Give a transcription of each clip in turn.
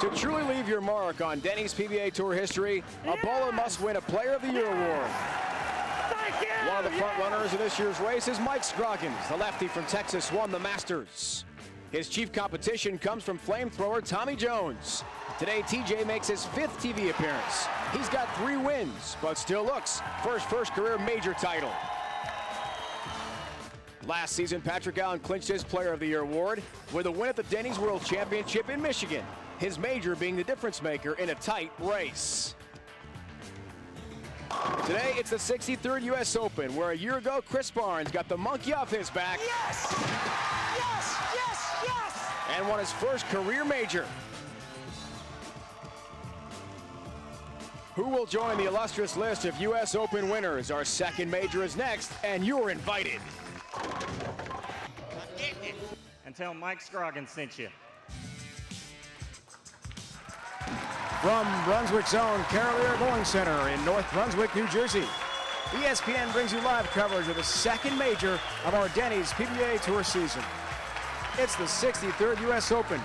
To truly leave your mark on Denny's PBA Tour history, a bowler must win a Player of the Year award. One of the front runners in this year's race is Mike Scroggins. The lefty from Texas won the Masters. His chief competition comes from flamethrower Tommy Jones. Today, TJ makes his 5th TV appearance. He's got 3 wins, but still looks for his first career major title. Last season, Patrick Allen clinched his Player of the Year award with a win at the Denny's World Championship in Michigan, his major being the difference maker in a tight race. Today, it's the 63rd U.S. Open, where a year ago, Chris Barnes got the monkey off his back. Yes! Yes! Yes! Yes! And won his first career major. Who will join the illustrious list of U.S. Open winners? Our second major is next, and you're invited. And tell Mike Scroggins sent you. From Brunswick's own Carolier Bowling Center in North Brunswick, New Jersey, ESPN brings you live coverage of the second major of our Denny's PBA Tour season. It's the 63rd U.S. Open.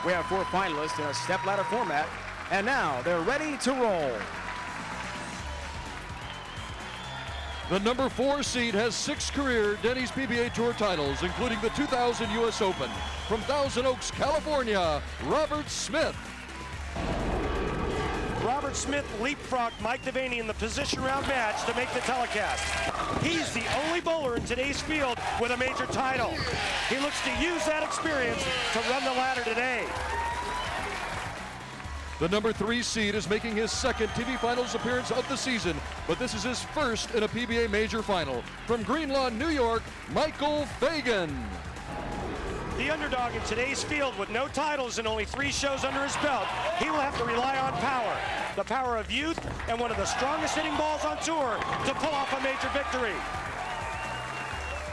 We have 4 finalists in a stepladder format, and now they're ready to roll. The number 4 seed has 6 career Denny's PBA Tour titles, including the 2000 U.S. Open. From Thousand Oaks, California, Robert Smith. Robert Smith leapfrogged Mike Devaney in the position round match to make the telecast. He's the only bowler in today's field with a major title. He looks to use that experience to run the ladder today. The number 3 seed is making his 2nd TV Finals appearance of the season, but this is his first in a PBA Major Final. From Greenlawn, New York, Michael Fagan. The underdog in today's field with no titles and only 3 shows under his belt, he will have to rely on power. The power of youth and one of the strongest hitting balls on tour to pull off a major victory.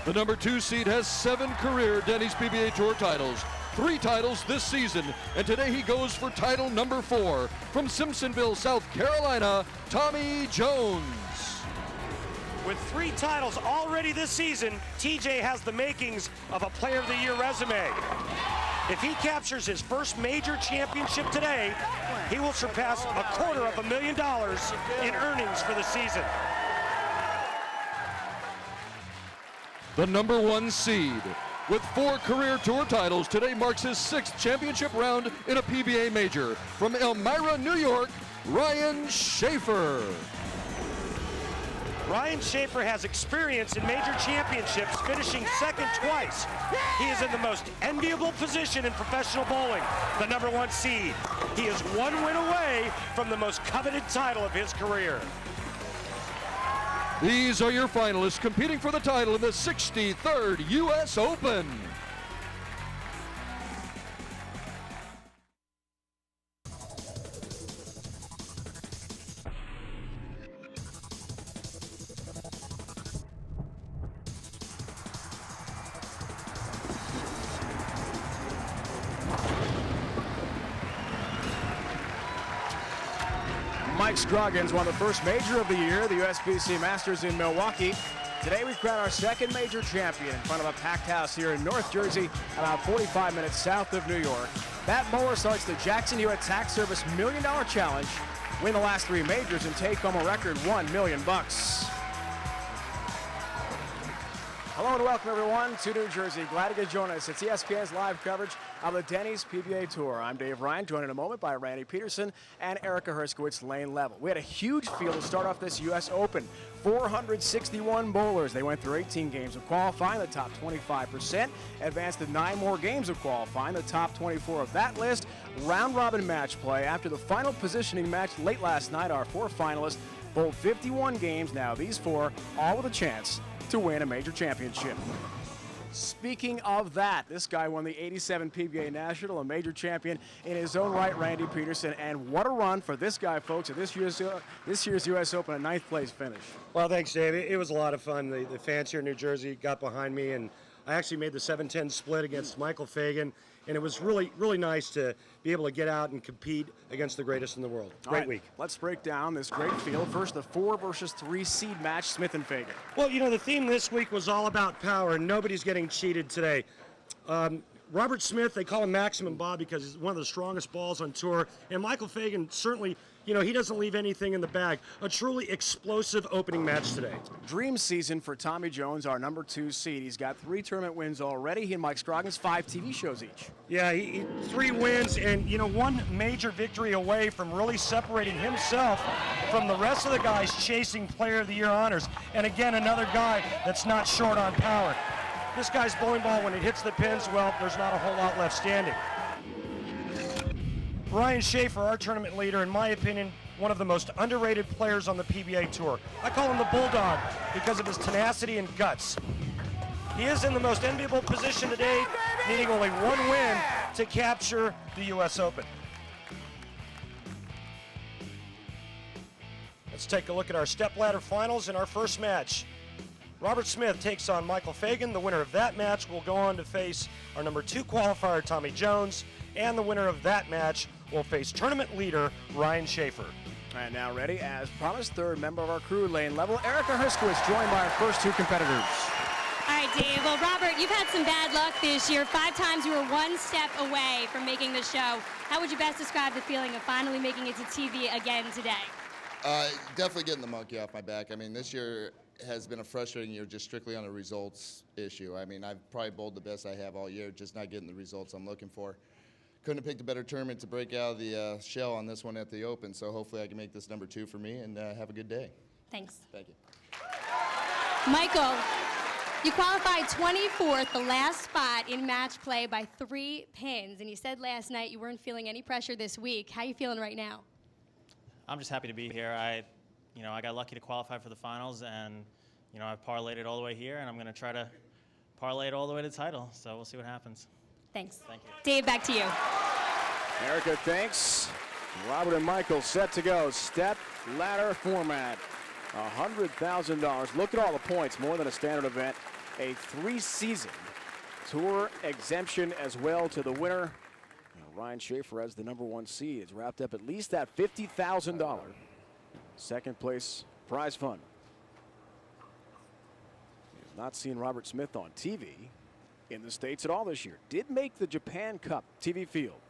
The number 2 seed has 7 career Denny's PBA Tour titles. 3 titles this season, and today he goes for title number 4. From Simpsonville, South Carolina, Tommy Jones. With 3 titles already this season, TJ has the makings of a Player of the Year resume. If he captures his first major championship today, he will surpass $250,000 in earnings for the season. The number 1 seed. With 4 career tour titles, today marks his 6th championship round in a PBA major. From Elmira, New York, Ryan Shafer. Ryan Shafer has experience in major championships, finishing 2nd twice. He is in the most enviable position in professional bowling, the number 1 seed. He is 1 win away from the most coveted title of his career. These are your finalists competing for the title in the 63rd U.S. Open. Mike Scroggins won the first major of the year, the USBC Masters in Milwaukee. Today we crown our 2nd major champion in front of a packed house here in North Jersey, about 45 minutes south of New York. That bowler starts the Jackson Hewitt Tax Service $1 Million Challenge, win the last 3 majors, and take home a record $1 million. Hello and welcome everyone to New Jersey. Glad to get join us. It's ESPN's live coverage of the Denny's PBA Tour. I'm Dave Ryan, joined in a moment by Randy Peterson and Erica Herskowitz, lane level. We had a huge field to start off this U.S. Open. 461 bowlers. They went through 18 games of qualifying. The top 25% advanced to 9 more games of qualifying. The top 24 of that list, round-robin match play. After the final positioning match late last night, our 4 finalists bowled 51 games. Now these 4, all with a chance to win a major championship. Speaking of that, this guy won the 87 PBA National, a major champion in his own right, Randy Peterson. And what a run for this guy, folks, at this year's U.S. Open, a 9th place finish. Well, thanks, Dave. It was a lot of fun. The fans here in New Jersey got behind me, and I actually made the 7-10 split against Michael Fagan, and it was really, really nice to be able to get out and compete against the greatest in the world. Great week. Let's break down this great field. First, the 4 versus 3 seed match, Smith and Fagan. Well, you know, the theme this week was all about power, and nobody's getting cheated today. Robert Smith, they call him Maximum Bob because he's one of the strongest balls on tour. And Michael Fagan, certainly, you know, he doesn't leave anything in the bag. A truly explosive opening match today. Dream season for Tommy Jones, our number 2 seed. He's got 3 tournament wins already. He and Mike Scroggins, 5 TV shows each. Yeah, he 3 wins and, you know, 1 major victory away from really separating himself from the rest of the guys chasing Player of the Year honors. And again, another guy that's not short on power. This guy's bowling ball, when it hits the pins, well, there's not a whole lot left standing. Ryan Shafer, our tournament leader, in my opinion, one of the most underrated players on the PBA Tour. I call him the Bulldog because of his tenacity and guts. He is in the most enviable position today, needing only 1 win to capture the U.S. Open. Let's take a look at our stepladder finals in our first match. Robert Smith takes on Michael Fagan. The winner of that match will go on to face our number 2 qualifier, Tommy Jones, and the winner of that match will face tournament leader Ryan Shafer. And now ready, as promised, 3rd member of our crew, Lane Level, Erica Herskowitz, joined by our first 2 competitors. All right, Dave. Well, Robert, you've had some bad luck this year. 5 times you were 1 step away from making the show. How would you best describe the feeling of finally making it to TV again today? Definitely getting the monkey off my back. I mean, this year has been a frustrating year just strictly on a results issue. I mean, I've probably bowled the best I have all year, just not getting the results I'm looking for. Couldn't have picked a better tournament to break out of the shell on this one at the Open, so hopefully I can make this number 2 for me and have a good day. Thanks. Thank you. Michael, you qualified 24th, the last spot in match play by 3 pins, and you said last night you weren't feeling any pressure this week. How are you feeling right now? I'm just happy to be here. I got lucky to qualify for the finals, and I've parlayed it all the way here, and I'm going to try to parlay it all the way to the title. So we'll see what happens. Thanks. Thank you. Dave, back to you. Erica, thanks. Robert and Michael set to go. Step ladder format. $100,000. Look at all the points, more than a standard event. A 3-season tour exemption as well to the winner. Ryan Shafer as the number 1 seed is wrapped up at least at $50,000 second place prize fund. We have not seen Robert Smith on TV in the States at all this year. Did make the Japan Cup TV field.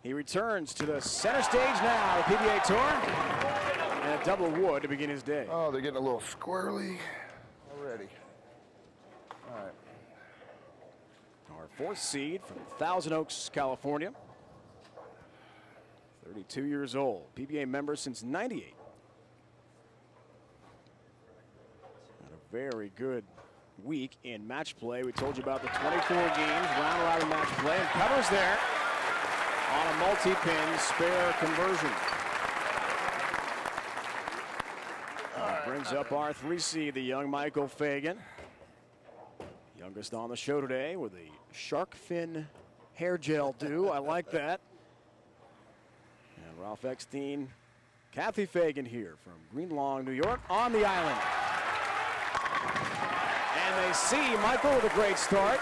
He returns to the center stage now, the PBA Tour, and a double wood to begin his day. Oh, they're getting a little squirrely already. All right. Our 4th seed from Thousand Oaks, California. 32 years old, PBA member since '98. Had a very good week in match play. We told you about the 24 games, round robin match play, and covers there on a multi-pin spare conversion. Brings up our 3 seed, the young Michael Fagan. Youngest on the show today with a shark fin hair gel do. I like that. And Ralph Eckstein, Kathy Fagan here from Greenlawn, New York, on the island. And they see Michael with a great start.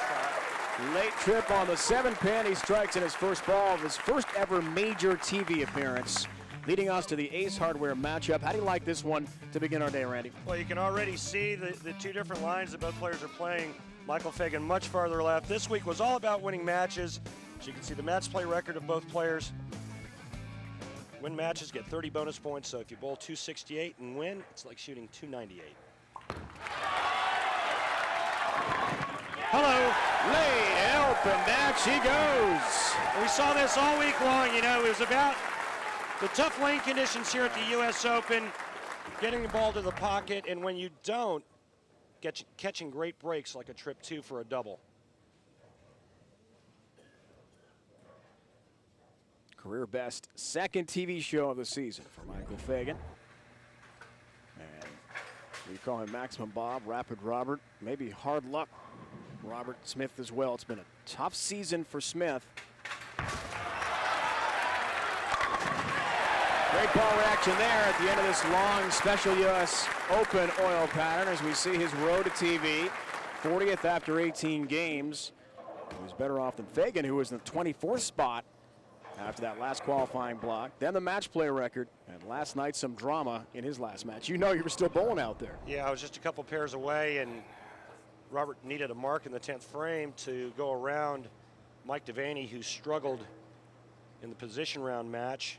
Late trip on the 7-pin. He strikes in his first ball of his first ever major TV appearance, leading us to the Ace Hardware matchup. How do you like this one to begin our day, Randy? Well, you can already see the 2 different lines that both players are playing. Michael Fagan much farther left. This week was all about winning matches. As you can see the match play record of both players. Win matches, get 30 bonus points. So if you bowl 268 and win, it's like shooting 298. Hello. Laid open, down she goes. We saw this all week long. You know, it was about the tough lane conditions here at the U.S. Open, getting the ball to the pocket, and when you don't, catching great breaks like a trip 2 for a double. Career best 2nd TV show of the season for Michael Fagan. And we call him Maximum Bob, Rapid Robert, maybe hard luck Robert Smith as well. It's been a tough season for Smith. Great ball reaction there at the end of this long special U.S. Open oil pattern as we see his road to TV. 40th after 18 games. He was better off than Fagan, who was in the 24th spot after that last qualifying block. Then the match play record, and last night some drama in his last match. You know you were still bowling out there. Yeah, I was just a couple pairs away, and Robert needed a mark in the 10th frame to go around Mike Devaney, who struggled in the position round match.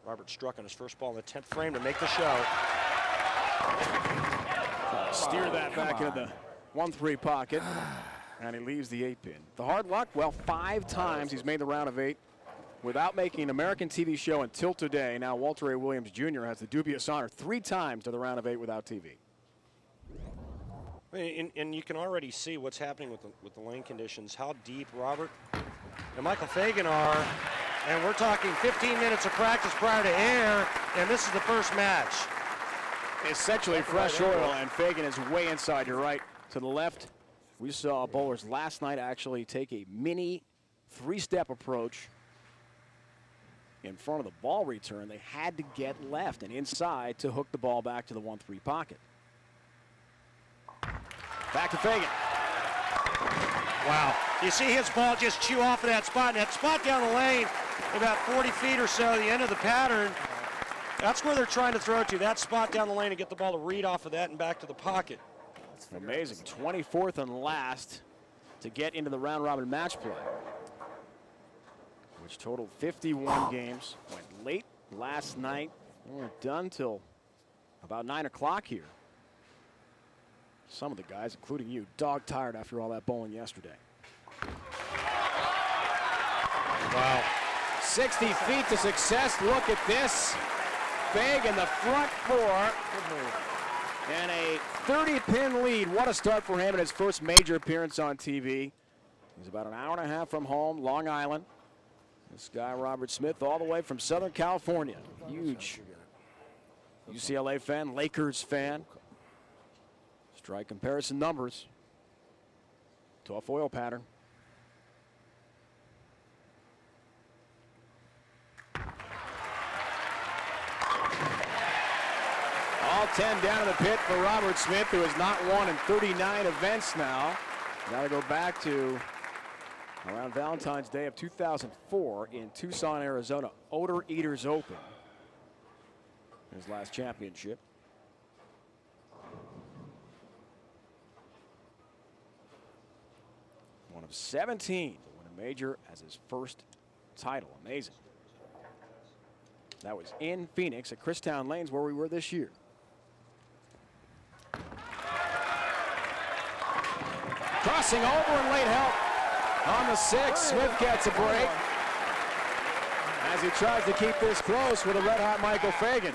Robert struck on his first ball in the 10th frame to make the show. Steer that back into the 1-3 pocket, and he leaves the 8-pin. The hard luck, well, 5 times he's made the round of 8 without making an American TV show until today. Now Walter A. Williams Jr. has the dubious honor 3 times to the round of 8 without TV. And you can already see what's happening with the lane conditions, how deep Robert and Michael Fagan are. And we're talking 15 minutes of practice prior to air, and this is the first match. Essentially fresh oil, and Fagan is way inside. You're right. To the left, we saw bowlers last night actually take a mini 3-step approach in front of the ball return. They had to get left and inside to hook the ball back to the 1-3 pocket. Back to Fagan. Wow. You see his ball just chew off of that spot, and that spot down the lane, about 40 feet or so, the end of the pattern, that's where they're trying to throw it to, that spot down the lane, and get the ball to read off of that and back to the pocket. Amazing. 24th and last to get into the round-robin match play, which totaled 51 games. Went late last night. We weren't done till about 9 o'clock here. Some of the guys, including you, dog-tired after all that bowling yesterday. Wow. 60 feet to success. Look at this. Fagan, the front 4. And a 30-pin lead. What a start for him in his first major appearance on TV. He's about an hour and a half from home, Long Island. This guy, Robert Smith, all the way from Southern California. Huge UCLA fan, Lakers fan. Strike comparison numbers. Tough oil pattern. All 10 down in the pit for Robert Smith, who has not won in 39 events now. Got to go back to around Valentine's Day of 2004 in Tucson, Arizona. Odor Eaters Open. His last championship. One of 17 to win a major as his first title. Amazing. That was in Phoenix at Christown Lanes, where we were this year. Crossing over and late help on the 6. Smith gets a break as he tries to keep this close with a red-hot Michael Fagan.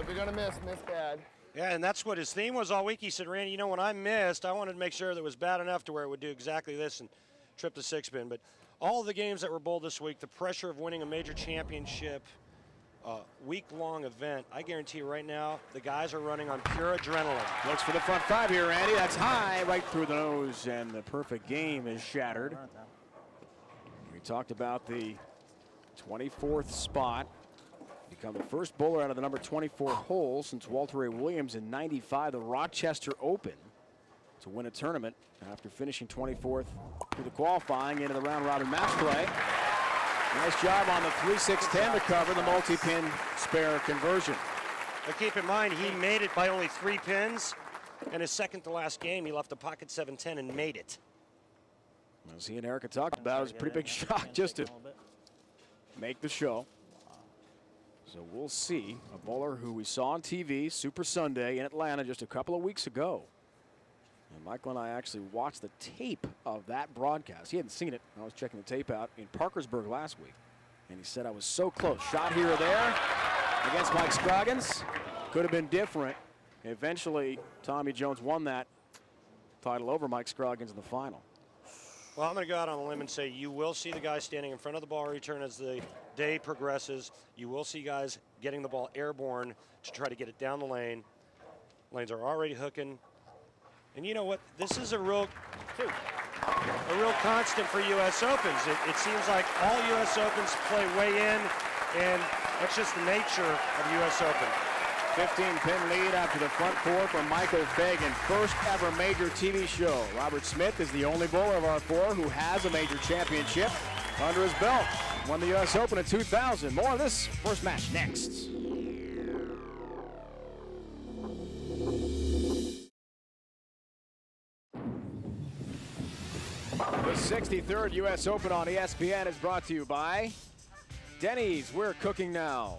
We're going to miss bad. Yeah, and that's what his theme was all week. He said, Randy, you know, when I missed, I wanted to make sure that it was bad enough to where it would do exactly this and trip the 6-pin. But all of the games that were bowled this week, the pressure of winning a major championship, week-long event, I guarantee you right now, the guys are running on pure adrenaline. Looks for the front 5 here, Randy. That's high, right through the nose, and the perfect game is shattered. We talked about the 24th spot. Become the first bowler out of the number 24 hole since Walter A. Williams in '95, the Rochester Open, to win a tournament after finishing 24th through the qualifying into the round-robin match play. Nice job on the 3-6-10 to cover the multi-pin spare conversion. But keep in mind, he made it by only 3 pins. In his second to last game, he left a pocket 7-10 and made it. As he and Erica talked about, it was a pretty big shock just to make the show. So we'll see a bowler who we saw on TV, Super Sunday in Atlanta just a couple of weeks ago. And Michael and I actually watched the tape of that broadcast. He hadn't seen it. I was checking the tape out in Parkersburg last week. And he said, I was so close. Shot here or there against Mike Scroggins. Could have been different. Eventually, Tommy Jones won that title over Mike Scroggins in the final. Well, I'm going to go out on a limb and say you will see the guys standing in front of the ball return as the day progresses. You will see guys getting the ball airborne to try to get it down the lane. Lanes are already hooking. And you know what? This is a real constant for U.S. Opens. It seems like all U.S. Opens play way in, and that's just the nature of U.S. Open. 15-pin lead after the front 4 from Michael Fagan. First ever major TV show. Robert Smith is the only bowler of our 4 who has a major championship under his belt. Won the U.S. Open in 2000. More of this first match next. 63rd U.S. Open on ESPN is brought to you by Denny's, we're cooking now.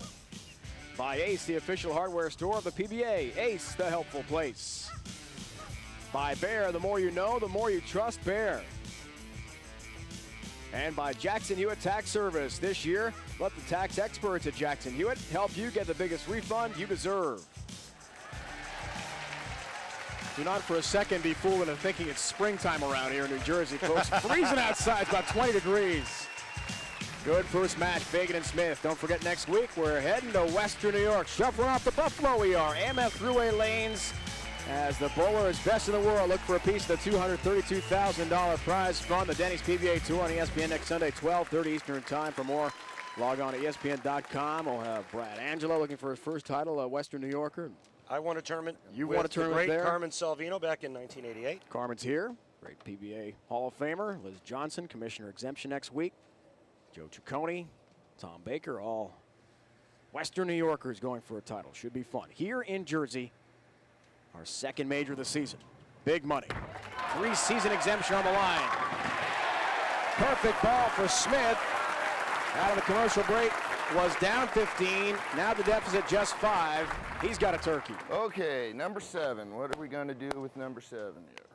By Ace, the official hardware store of the PBA. Ace, the helpful place. By Bear, the more you know, the more you trust Bear. And by Jackson Hewitt Tax Service. This year, let the tax experts at Jackson Hewitt help you get the biggest refund you deserve. Do not for a second be fooled into thinking it's springtime around here in New Jersey, folks. Freezing outside, it's about 20 degrees. Good first match, Fagan and Smith. Don't forget next week, we're heading to Western New York. Shuffling off the Buffalo we are. AMF Thruway Lanes as the bowler is best in the world. Look for a piece of the $232,000 prize fund. The Denny's PBA Tour on ESPN next Sunday, 12:30 Eastern Time. For more, log on to ESPN.com. We'll have Brad Angelo looking for his first title, a Western New Yorker. I won a tournament. You won a tournament the great there. Carmen Salvino back in 1988. Carmen's here. Great PBA Hall of Famer. Liz Johnson, Commissioner Exemption next week. Joe Ciccone, Tom Baker, all Western New Yorkers going for a title. Should be fun. Here in Jersey, our second major of the season. Big money. 3-season exemption on the line. Perfect ball for Smith. Out of the commercial break. Was down 15, now the deficit just 5. He's got a turkey. Okay, number 7. What are we going to do with number 7 here?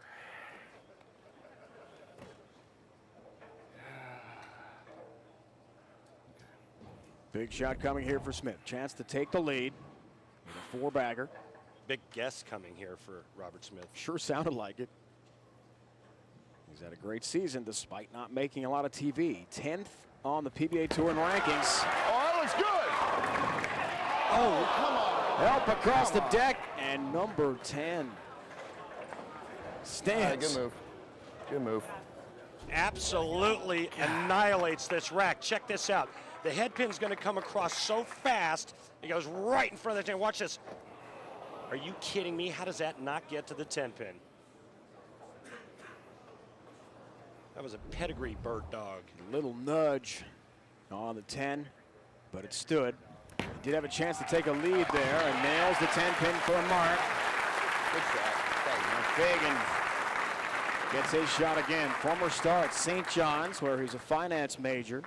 Big shot coming here for Smith. Chance to take the lead with a 4-bagger. Big guess coming here for Robert Smith. Sure sounded like it. He's had a great season despite not making a lot of TV. 10th on the PBA Tour in rankings. Oh, that looks good. Oh, come on. Help across the deck, and number 10 stands. Good move. Good move. Absolutely annihilates this rack. Check this out. The head pin's going to come across so fast, it goes right in front of the 10. Watch this. Are you kidding me? How does that not get to the 10 pin? That was a pedigree bird dog. Little nudge on the 10, but it stood. He did have a chance to take a lead there and nails the 10 pin for a mark. Good shot. Fagan gets his shot again. Former star at St. John's, where he's a finance major.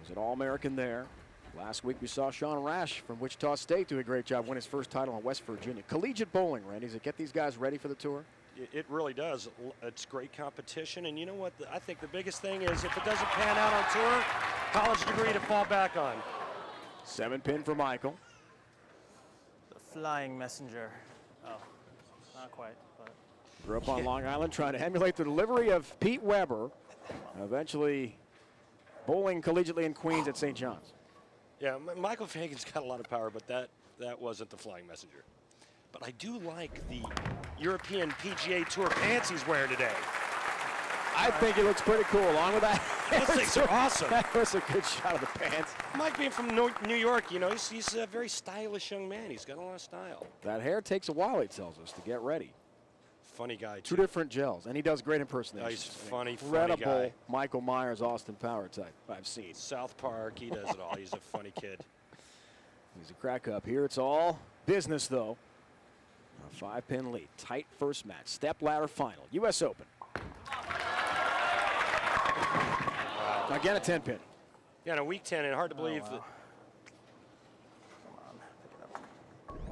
Was an All-American there. Last week we saw Sean Rash from Wichita State do a great job, win his first title in West Virginia. Collegiate bowling, Randy, does it get these guys ready for the tour? It really does. It's great competition, and you know what? I think the biggest thing is if it doesn't pan out on tour, college degree to fall back on. 7 pin for Michael. The flying messenger. Oh, not quite, but. Grew up on Long Island trying to emulate the delivery of Pete Weber, eventually bowling collegiately in Queens at St. John's. Yeah, Michael Fagan's got a lot of power, but that wasn't the flying messenger. But I do like the European PGA Tour pants he's wearing today. I think it looks pretty cool. Along with that, those things are awesome. That was a good shot of the pants. Mike being from New York, you know, he's a very stylish young man. He's got a lot of style. That hair takes a while, he tells us, to get ready. Funny guy, Two too. different gels, and he does great impersonations. He's funny Incredible guy. Michael Myers, Austin Power type I've seen. South Park, he does it all. He's a funny kid. He's a crack up here. It's all business, though. A 5-pin lead. Tight first match. Stepladder final. U.S. Open. Wow. Again, a 10-pin. Yeah, in a week 10, and hard to believe that.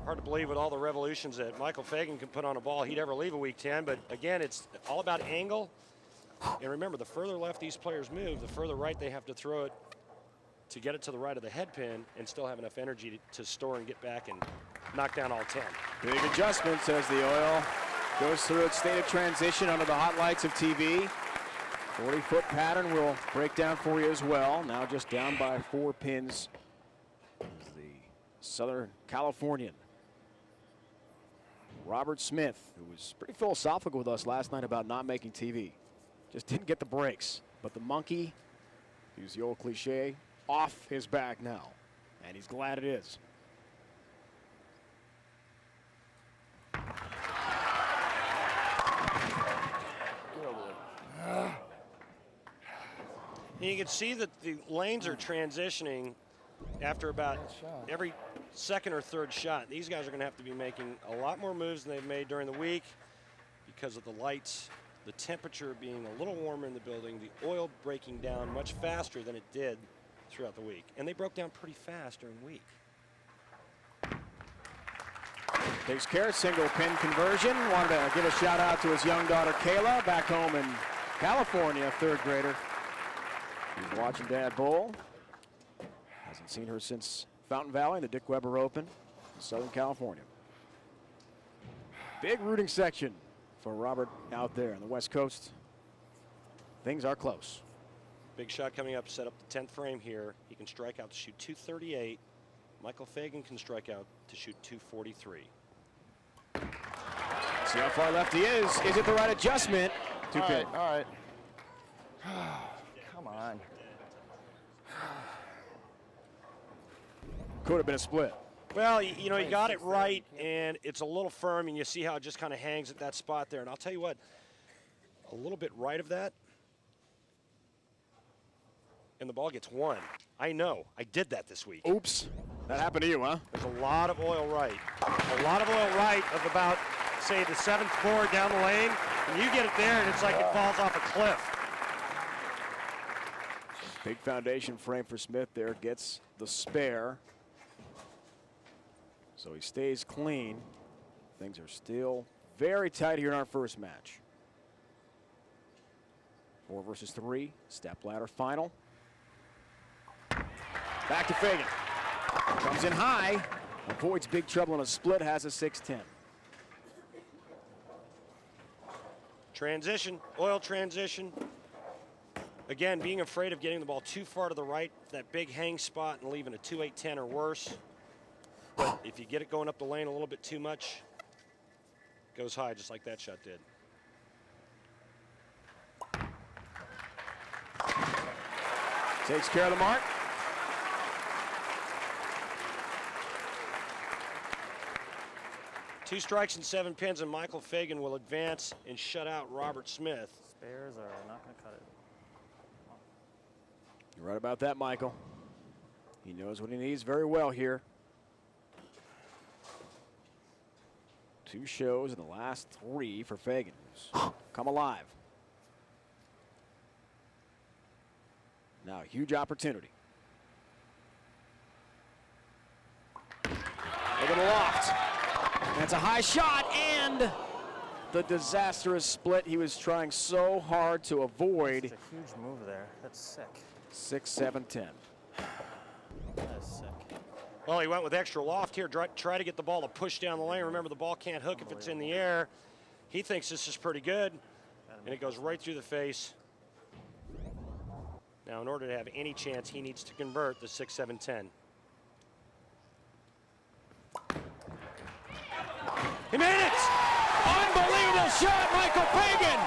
Hard to believe with all the revolutions that Michael Fagan can put on a ball, he'd ever leave a week 10. But again, it's all about angle. And remember, the further left these players move, the further right they have to throw it to get it to the right of the head pin and still have enough energy to store and get back and knock down all 10. Big adjustments as the oil goes through its state of transition under the hot lights of TV. 40-foot pattern will break down for you as well. Now just down by 4 pins is the Southern Californian Robert Smith, who was pretty philosophical with us last night about not making TV. Just didn't get the breaks. But the monkey, to use the old cliche, off his back now. And he's glad it is. And you can see that the lanes are transitioning after about every second or third shot. These guys are going to have to be making a lot more moves than they've made during the week because of the lights the temperature being a little warmer in the building, the oil breaking down much faster than it did throughout the week. And they broke down pretty fast during the week. Takes care, single pin conversion. Wanted to give a shout out to his young daughter Kayla, back home in California, third grader. He's watching Dad bowl. Hasn't seen her since Fountain Valley, the Dick Weber Open in Southern California. Big rooting section for Robert out there on the West Coast. Things are close. Big shot coming up, set up the 10th frame here. He can strike out to shoot 238. Michael Fagan can strike out to shoot 243. See how far left he is. Is it the right adjustment? All right. Come on. Could have been a split. Well, you know, he got it right, and it's a little firm, and you see how it just kind of hangs at that spot there. And I'll tell you what, a little bit right of that, and the ball gets one. I know. I did that this week. Oops. That happened to you, huh? There's a lot of oil right. A lot of oil right of about, say, the 7th board down the lane, and you get it there, and it's like it falls off a cliff. Big foundation frame for Smith there. Gets the spare. So he stays clean. Things are still very tight here in our first match. 4 versus 3, Stepladder final. Back to Fagan. Comes in high, avoids big trouble in a split, has a 6-10. Transition, oil transition. Again, being afraid of getting the ball too far to the right, that big hang spot, and leaving a 2-8-10 or worse. But if you get it going up the lane a little bit too much, goes high just like that shot did. Takes care of the mark. Two strikes and 7 pins, and Michael Fagan will advance and shut out Robert Smith. Spares are not going to cut it. You're right about that, Michael. He knows what he needs very well here. 2 shows in the last 3 for Fagan. Come alive. Now a huge opportunity. Look at the loft. That's a high shot, and the disastrous split he was trying so hard to avoid. It's a huge move there. That's sick. 6-7-10. That is sick. Well, he went with extra loft here. Try to get the ball to push down the lane. Remember, the ball can't hook if it's in the air. He thinks this is pretty good, and it goes right through the face. Now, in order to have any chance, he needs to convert the 6-7-10. He made it! Unbelievable shot, Michael Fagan!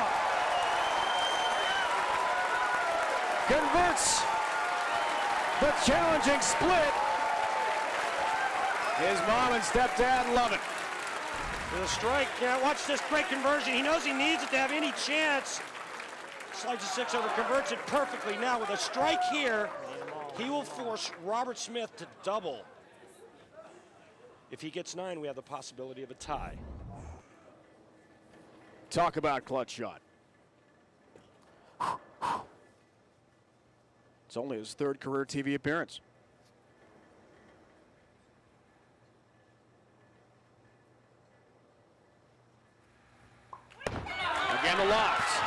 Converts the challenging split. His mom and stepdad love it. With a strike, yeah, watch this great conversion. He knows he needs it to have any chance. Slides a 6 over, converts it perfectly. Now with a strike here, he will force Robert Smith to double. If he gets 9, we have the possibility of a tie. Talk about clutch shot. It's only his 3rd career TV appearance. Again, the loft.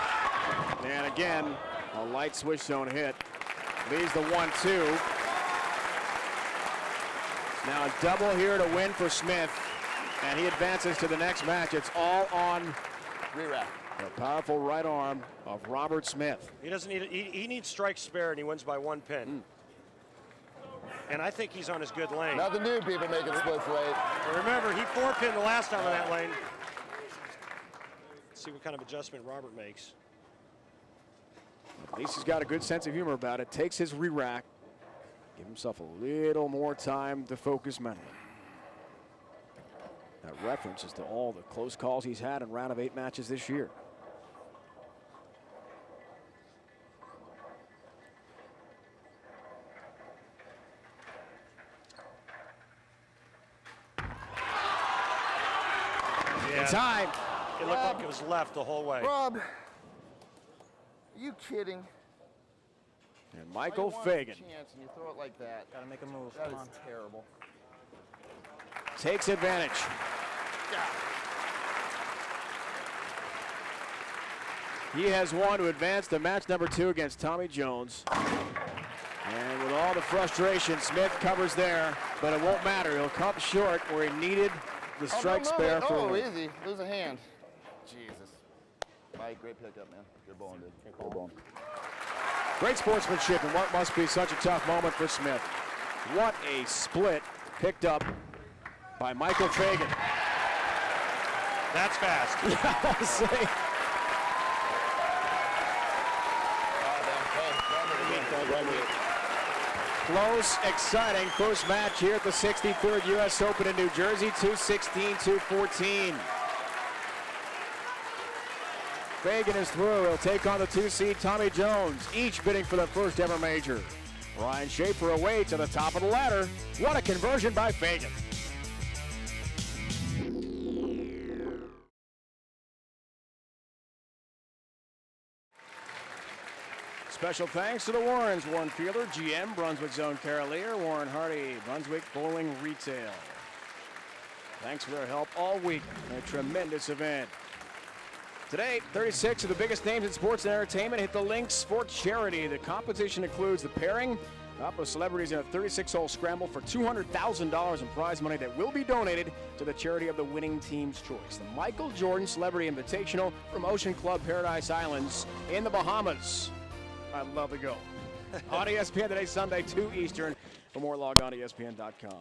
And again, a light switch zone hit. Leaves the 1-2. Now a double here to win for Smith, and he advances to the next match. It's all on the powerful right arm of Robert Smith. He doesn't need it. He needs strike spare, and he wins by 1 pin. And I think he's on his good lane. Nothing new, people making splits late. But remember, he 4-pinned the last time in that lane. Let's see what kind of adjustment Robert makes. At least he's got a good sense of humor about it. Takes his re-rack. Give himself a little more time to focus mentally. That references to all the close calls he's had in round of 8 matches this year. Yeah. Time. It looked like it was left the whole way. Rob, you kidding? And Michael All you want is a Fagan chance and you throw it like that. Gotta make a move. That Come is on. terrible. takes advantage. He has won to advance to match number 2 against Tommy Jones. And with all the frustration, Smith covers there, but it won't matter. He'll come short where he needed the strike spare for a win. Easy. Lose a hand. Jesus. Mike, great pickup, man. Good bowling, dude. Good bowling. Great sportsmanship in what must be such a tough moment for Smith. What a split picked up by Michael Fagan. That's fast. Yeah, I'll say. Close, exciting first match here at the 63rd U.S. Open in New Jersey, 216-214. Fagan is through. He'll take on the 2-seed Tommy Jones, each bidding for their first ever major. Ryan Shafer away to the top of the ladder. What a conversion by Fagan. Special thanks to the Warrens, Warren Fielder, GM, Brunswick Zone Carolier, Warren Hardy, Brunswick Bowling Retail. Thanks for their help all week in a tremendous event. Today, 36 of the biggest names in sports and entertainment hit the Lynx Sports Charity. The competition includes the pairing up of celebrities in a 36-hole scramble for $200,000 in prize money that will be donated to the charity of the winning team's choice. The Michael Jordan Celebrity Invitational from Ocean Club Paradise Islands in the Bahamas. I'd love to go. On ESPN today, Sunday, 2 Eastern. For more, log on to ESPN.com.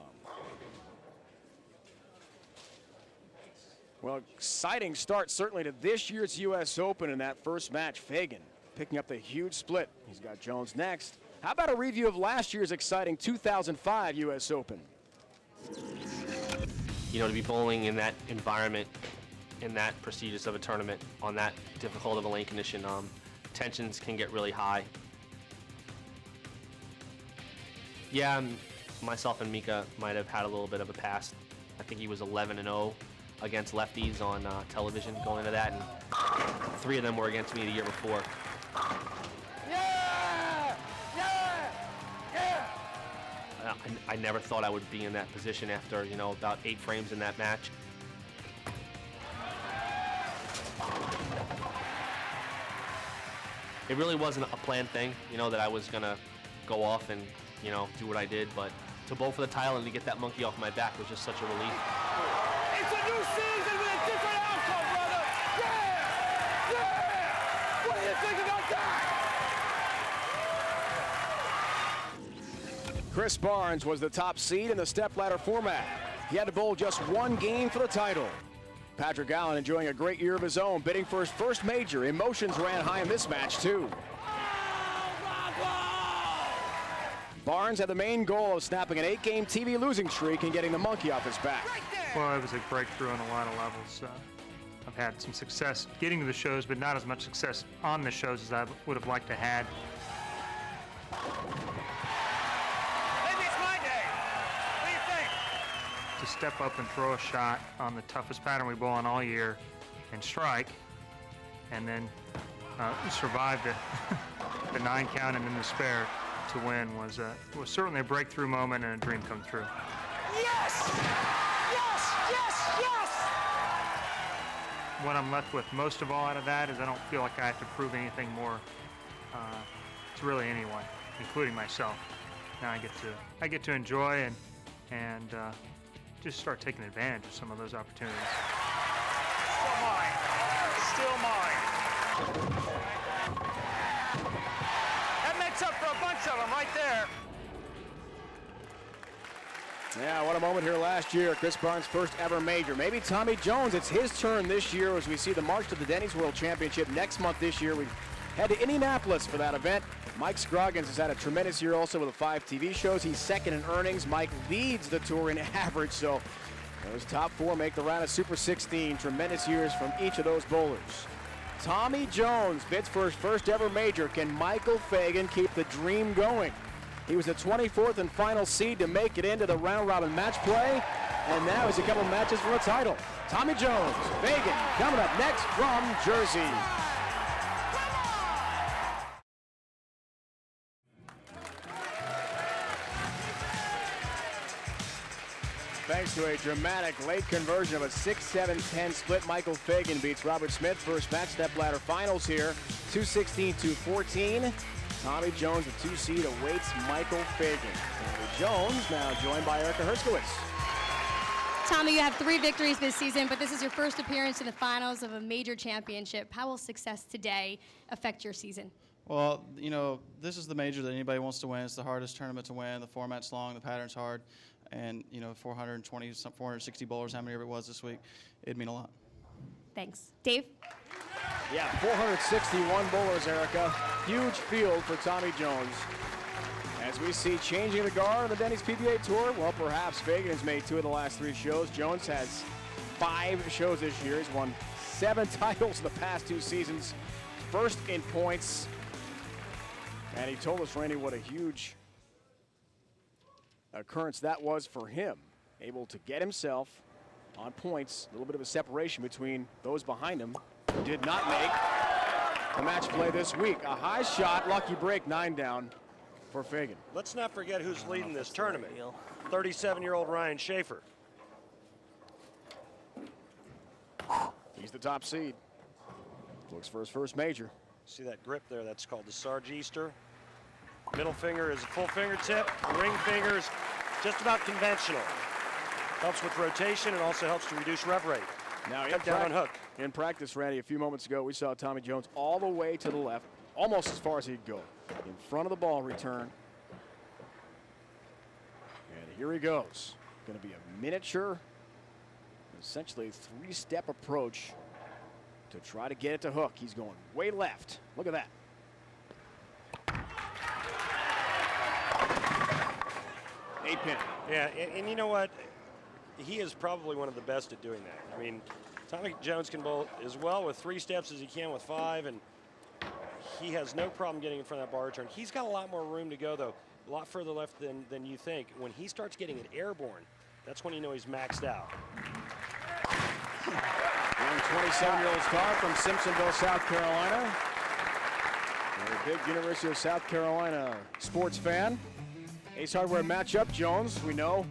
Well, exciting start certainly to this year's U.S. Open in that first match. Fagan picking up the huge split. He's got Jones next. How about a review of last year's exciting 2005 U.S. Open? You know, to be bowling in that environment, in that prestigious of a tournament, on that difficult of a lane condition, tensions can get really high. Yeah, myself and Mika might have had a little bit of a past. I think he was 11-0 against lefties on television going into that, and 3 of them were against me the year before. Yeah! Yeah! Yeah! I never thought I would be in that position after, you know, about 8 frames in that match. It really wasn't a planned thing, you know, that I was gonna go off and, you know, do what I did, but to bowl for the title and to get that monkey off my back was just such a relief. It's a new season with a different outcome, brother! Yeah! Yeah! What do you think about that? Chris Barnes was the top seed in the stepladder format. He had to bowl just 1 game for the title. Patrick Allen enjoying a great year of his own, bidding for his first major. Emotions ran high in this match, too. Barnes had the main goal of snapping an 8-game TV losing streak and getting the monkey off his back. Well, it was a breakthrough on a lot of levels. I've had some success getting to the shows, but not as much success on the shows as I would have liked to have had. Maybe it's my day. What do you think? To step up and throw a shot on the toughest pattern we bowl on all year and strike, and then survive the 9 count and then the spare to win was certainly a breakthrough moment and a dream come true. Yes! Yes! Yes! Yes! What I'm left with most of all out of that is I don't feel like I have to prove anything more to really anyone, including myself. Now I get to enjoy and just start taking advantage of some of those opportunities. Still mine. Still mine. That makes up for a bunch of them right there. Yeah, what a moment here last year. Chris Barnes' first ever major. Maybe Tommy Jones, it's his turn this year as we see the march to the Denny's World Championship next month this year. We head to Indianapolis for that event. Mike Scroggins has had a tremendous year also with the 5 TV shows. He's second in earnings. Mike leads the tour in average, so those top 4 make the round of Super 16. Tremendous years from each of those bowlers. Tommy Jones bids for his first ever major. Can Michael Fagan keep the dream going? He was the 24th and final seed to make it into the round-robin match play, and now he's a couple matches for a title. Tommy Jones, Fagan, coming up next from Jersey. Thanks to a dramatic late conversion of a 6-7-10 split, Michael Fagan beats Robert Smith. First match, Stepladder finals here, 216-214. Tommy Jones, the 2 seed, awaits Michael Fagan. Tommy Jones now joined by Erica Herskowitz. Tommy, you have 3 victories this season, but this is your first appearance in the finals of a major championship. How will success today affect your season? Well, you know, this is the major that anybody wants to win. It's the hardest tournament to win. The format's long, the pattern's hard, and, you know, 460 bowlers, how many of it was this week, it'd mean a lot. Thanks. Dave? Yeah, 461 bowlers, Erica. Huge field for Tommy Jones. As we see changing the guard on the Denny's PBA Tour, well, perhaps Fagan has made 2 of the last 3 shows. Jones has 5 shows this year. He's won 7 titles in the past 2 seasons. First in points. And he told us, Randy, what a huge occurrence that was for him. Able to get himself on points, a little bit of a separation between those behind him who did not make the match play this week. A high shot, lucky break, 9 down for Fagan. Let's not forget who's leading this tournament. 37-year-old Ryan Shafer. He's the top seed. Looks for his first major. See that grip there? That's called the Sarge Easter. Middle finger is a full fingertip. Ring finger is just about conventional. Helps with rotation and also helps to reduce rev rate. Now Cut down on hook. In practice, Randy, a few moments ago, we saw Tommy Jones all the way to the left, almost as far as he'd go, in front of the ball return. And here he goes. Going to be a miniature, essentially 3-step approach to try to get it to hook. He's going way left. Look at that. Eight pin. Yeah, and you know what? He is probably one of the best at doing that. I mean, Tommy Jones can bowl as well with 3 steps as he can with 5, and he has no problem getting in front of that bar return. He's got a lot more room to go, though, a lot further left than you think. When he starts getting it airborne, that's when you know he's maxed out. Young 27-year-old star from Simpsonville, South Carolina. A big University of South Carolina sports fan. Ace Hardware matchup. Jones, we know,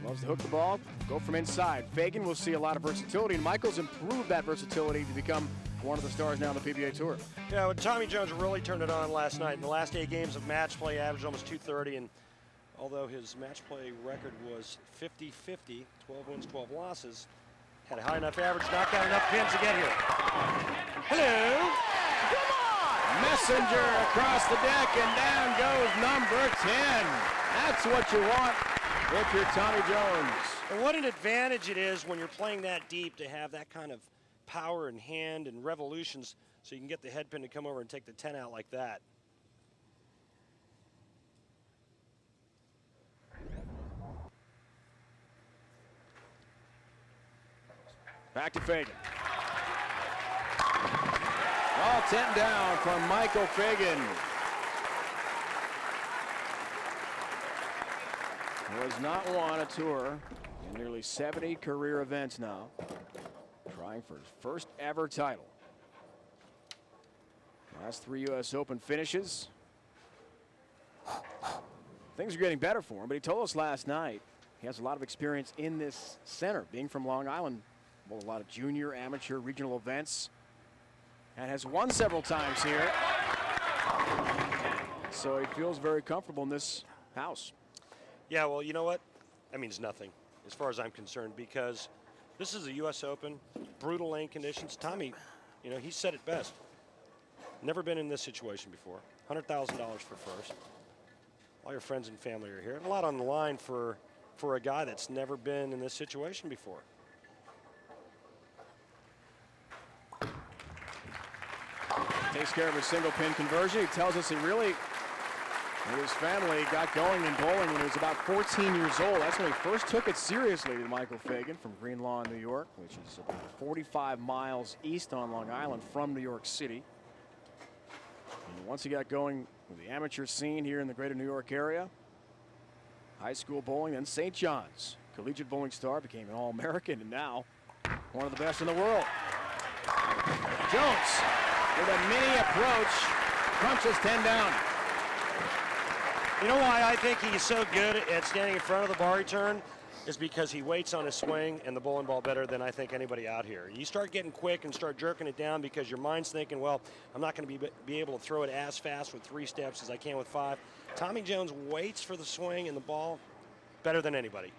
loves to hook the ball, go from inside. Fagan will see a lot of versatility, and Michael's improved that versatility to become one of the stars now on the PBA Tour. Yeah, well, Tommy Jones really turned it on last night. In the last 8 games of match play, averaged almost 230, and although his match play record was 50-50, 12 wins, 12 losses, had a high enough average, knocked out enough pins to get here. Hello. Come on! Messenger across the deck, and down goes number 10. That's what you want if you're Tommy Jones. And what an advantage it is when you're playing that deep to have that kind of power in hand and revolutions so you can get the head pin to come over and take the 10 out like that. Back to Fagan. All 10 down from Michael Fagan. He has not won a tour in nearly 70 career events now. Trying for his first ever title. Last 3 U.S. Open finishes. Things are getting better for him, but he told us last night he has a lot of experience in this center, being from Long Island. Well, a lot of junior, amateur, regional events, and has won several times here. So he feels very comfortable in this house. Yeah, well, you know what? That means nothing as far as I'm concerned, because this is a U.S. Open, brutal lane conditions. Tommy, you know, he said it best. Never been in this situation before. $100,000 for first. All your friends and family are here. A lot on the line for a guy that's never been in this situation before. Takes care of a single pin conversion. He tells us he really, with his family, got going in bowling when he was about 14 years old. That's when he first took it seriously to Michael Fagan from Green Lawn, New York, which is about 45 miles east on Long Island from New York City. And once he got going with the amateur scene here in the greater New York area, high school bowling, then St. John's. Collegiate bowling star, became an All-American, and now one of the best in the world. Jones with a mini approach, crunches 10 down. You know why I think he's so good at standing in front of the bar return? is because he waits on his swing and the bowling ball better than I think anybody out here. You start getting quick and start jerking it down because your mind's thinking, well, I'm not going to be able to throw it as fast with 3 steps as I can with 5. Tommy Jones waits for the swing and the ball better than anybody.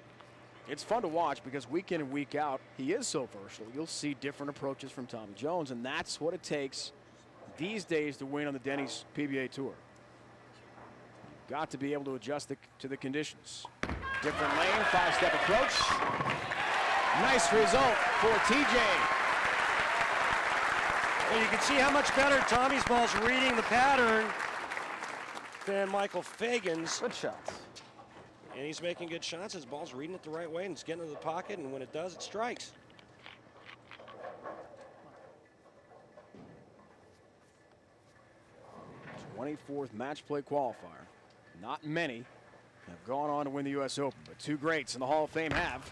It's fun to watch because week in and week out, he is so versatile. You'll see different approaches from Tommy Jones, and that's what it takes these days to win on the Denny's PBA Tour. You've got to be able to adjust to the conditions. Different lane, 5-step approach. Nice result for TJ. Well, you can see how much better Tommy's ball's reading the pattern than Michael Fagan's. Good shots. And he's making good shots. His ball's reading it the right way, and it's getting to the pocket, and when it does, it strikes. '24th match play qualifier. Not many have gone on to win the U.S. Open, but 2 greats in the Hall of Fame have.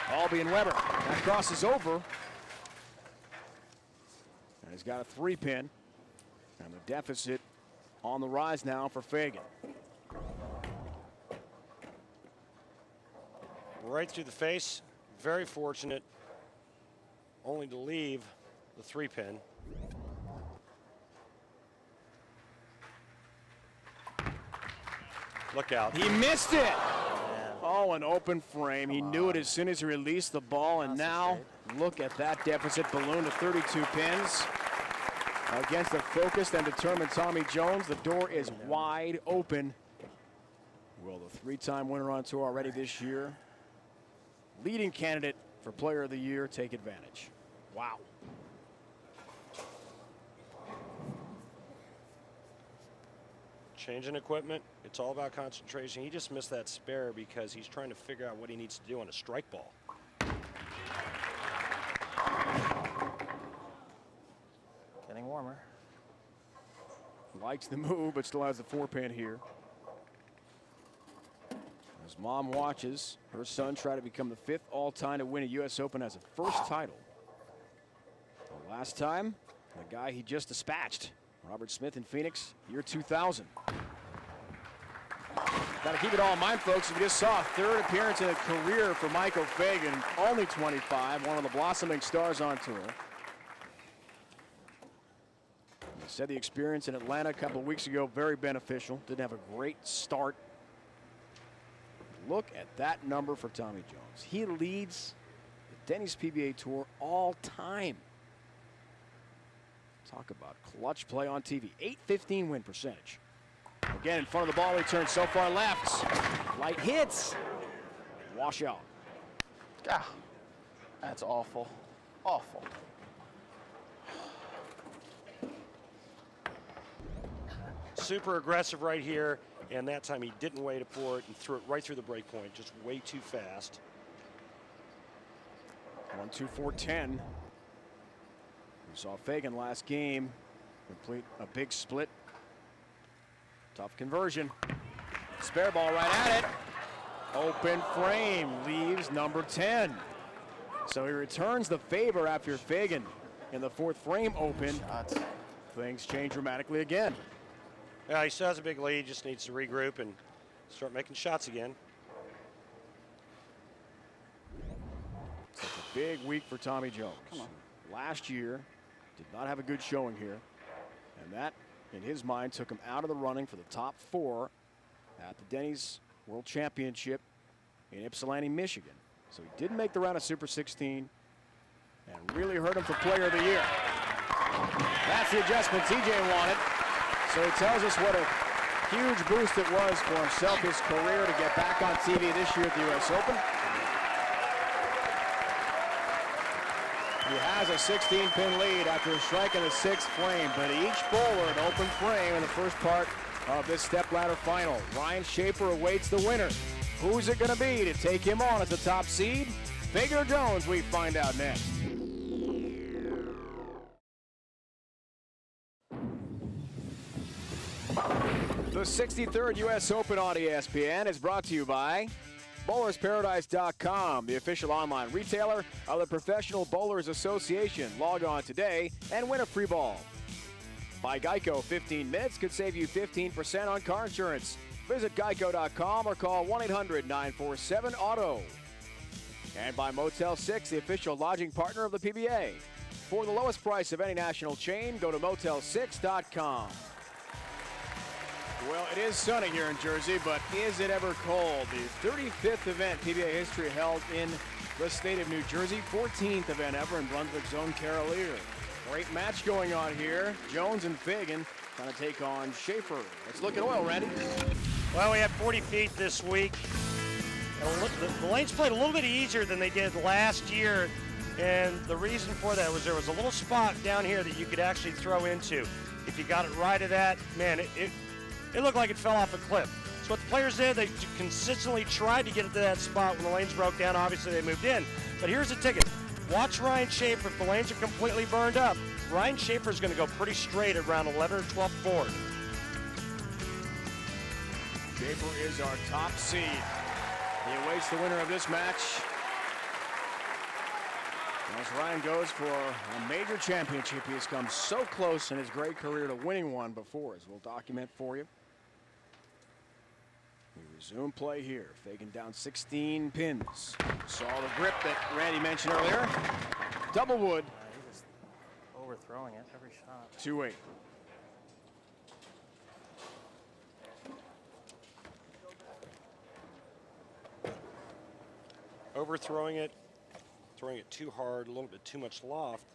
Albie and Weber. That crosses over. And he's got a 3-pin. And the deficit on the rise now for Fagan. Right through the face. Very fortunate. Only to leave the 3-pin. Look out. He missed it. Oh, an open frame. He knew it as soon as he released the ball, and now look at that deficit balloon to 32 pins. Against a focused and determined Tommy Jones, the door is wide open. Will the 3-time winner on tour already this year, leading candidate for Player of the Year, take advantage? Wow. Changing equipment, it's all about concentration. He just missed that spare because he's trying to figure out what he needs to do on a strike ball. Getting warmer. Likes the move, but still has the 4-pin here. As mom watches her son try to become the 5th all-time to win a U.S. Open as a first title. The last time, the guy he just dispatched, Robert Smith in Phoenix, year 2000. Got to keep it all in mind, folks. We just saw a 3rd appearance in a career for Michael Fagan, only 25, one of the blossoming stars on tour. He said the experience in Atlanta a couple of weeks ago, very beneficial. Didn't have a great start. Look at that number for Tommy Jones. He leads the Denny's PBA Tour all time. Talk about clutch play on TV. .815 win percentage. Again, in front of the ball, he turns so far left. Light hits. Wash out. Ah, that's awful. Awful. Super aggressive right here, and that time he didn't wait for it and threw it right through the break point, just way too fast. 1-2-4-10. We saw Fagan last game complete a big split. Tough conversion. Spare ball right at it. Open frame leaves number 10. So he returns the favor after Fagan in the 4th frame open. Things change dramatically again. Yeah, he still has a big lead, just needs to regroup and start making shots again. It's a big week for Tommy Jones. Last year, did not have a good showing here. And that, in his mind, took him out of the running for the top 4 at the Denny's World Championship in Ypsilanti, Michigan. So he didn't make the round of Super 16 and really hurt him for Player of the Year. That's the adjustment TJ wanted. So he tells us what a huge boost it was for himself, his career, to get back on TV this year at the U.S. Open. He has a 16-pin lead after striking the 6th frame, but each bowler an open frame in the first part of this stepladder final. Ryan Shafer awaits the winner. Who's it going to be to take him on as the top seed? Fagan or Jones, we find out next. The 63rd U.S. Open on ESPN is brought to you by BowlersParadise.com, the official online retailer of the Professional Bowlers Association. Log on today and win a free ball. By Geico, 15 minutes could save you 15% on car insurance. Visit geico.com or call 1-800-947-AUTO. And by Motel 6, the official lodging partner of the PBA. For the lowest price of any national chain, go to motel6.com. Well, it is sunny here in Jersey, but is it ever cold? The 35th event PBA history held in the state of New Jersey, 14th event ever in Brunswick's own Carolier. Great match going on here. Jones and Fagan trying to take on Schaeffer. Let's look at oil, Randy. Well, we had 40 feet this week. The lanes played a little bit easier than they did last year, and the reason for that was there was a little spot down here that you could actually throw into. If you got it right at that, man, it looked like it fell off a cliff. So what the players did, they consistently tried to get it to that spot. When the lanes broke down, obviously they moved in. But here's the ticket. Watch Ryan Shafer. If the lanes are completely burned up, Ryan Shafer is going to go pretty straight at round 11 or 12th board. Schaeffer is our top seed. He awaits the winner of this match. As Ryan goes for a major championship, he has come so close in his great career to winning one before, as we'll document for you. We resume play here. Fagan down 16 pins. Saw the grip that Randy mentioned earlier. Double wood. He's just overthrowing it every shot. 2-8. Overthrowing it, throwing it too hard, a little bit too much loft.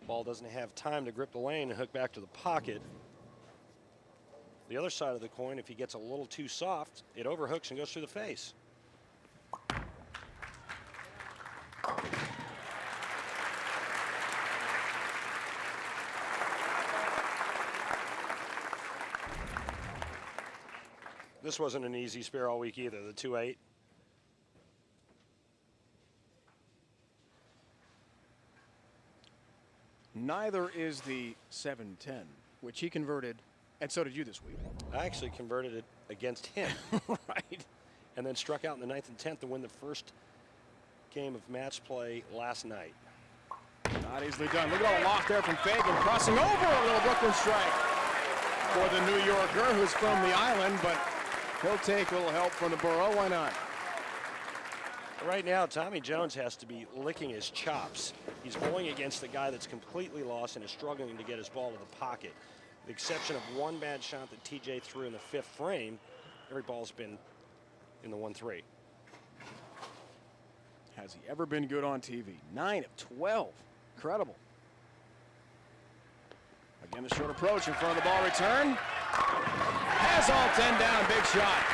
Ball doesn't have time to grip the lane and hook back to the pocket. The other side of the coin, if he gets a little too soft, it overhooks and goes through the face. This wasn't an easy spare all week either, the 2-8. Neither is the 7-10, which he converted, and so did you this week. I actually converted it against him. Right. And then struck out in the 9th and 10th to win the first game of match play last night. Not easily done. Look at all the loft there from Fagan, crossing over a little Brooklyn strike for the New Yorker, who's from the island, but he'll take a little help from the borough. Why not? Right now, Tommy Jones has to be licking his chops. He's bowling against a guy that's completely lost and is struggling to get his ball to the pocket. With the exception of one bad shot that TJ threw in the 5th frame, every ball's been in the 1-3. Has he ever been good on TV? 9 of 12. Incredible. Again, the short approach in front of the ball return. Has all 10 down. Big shot.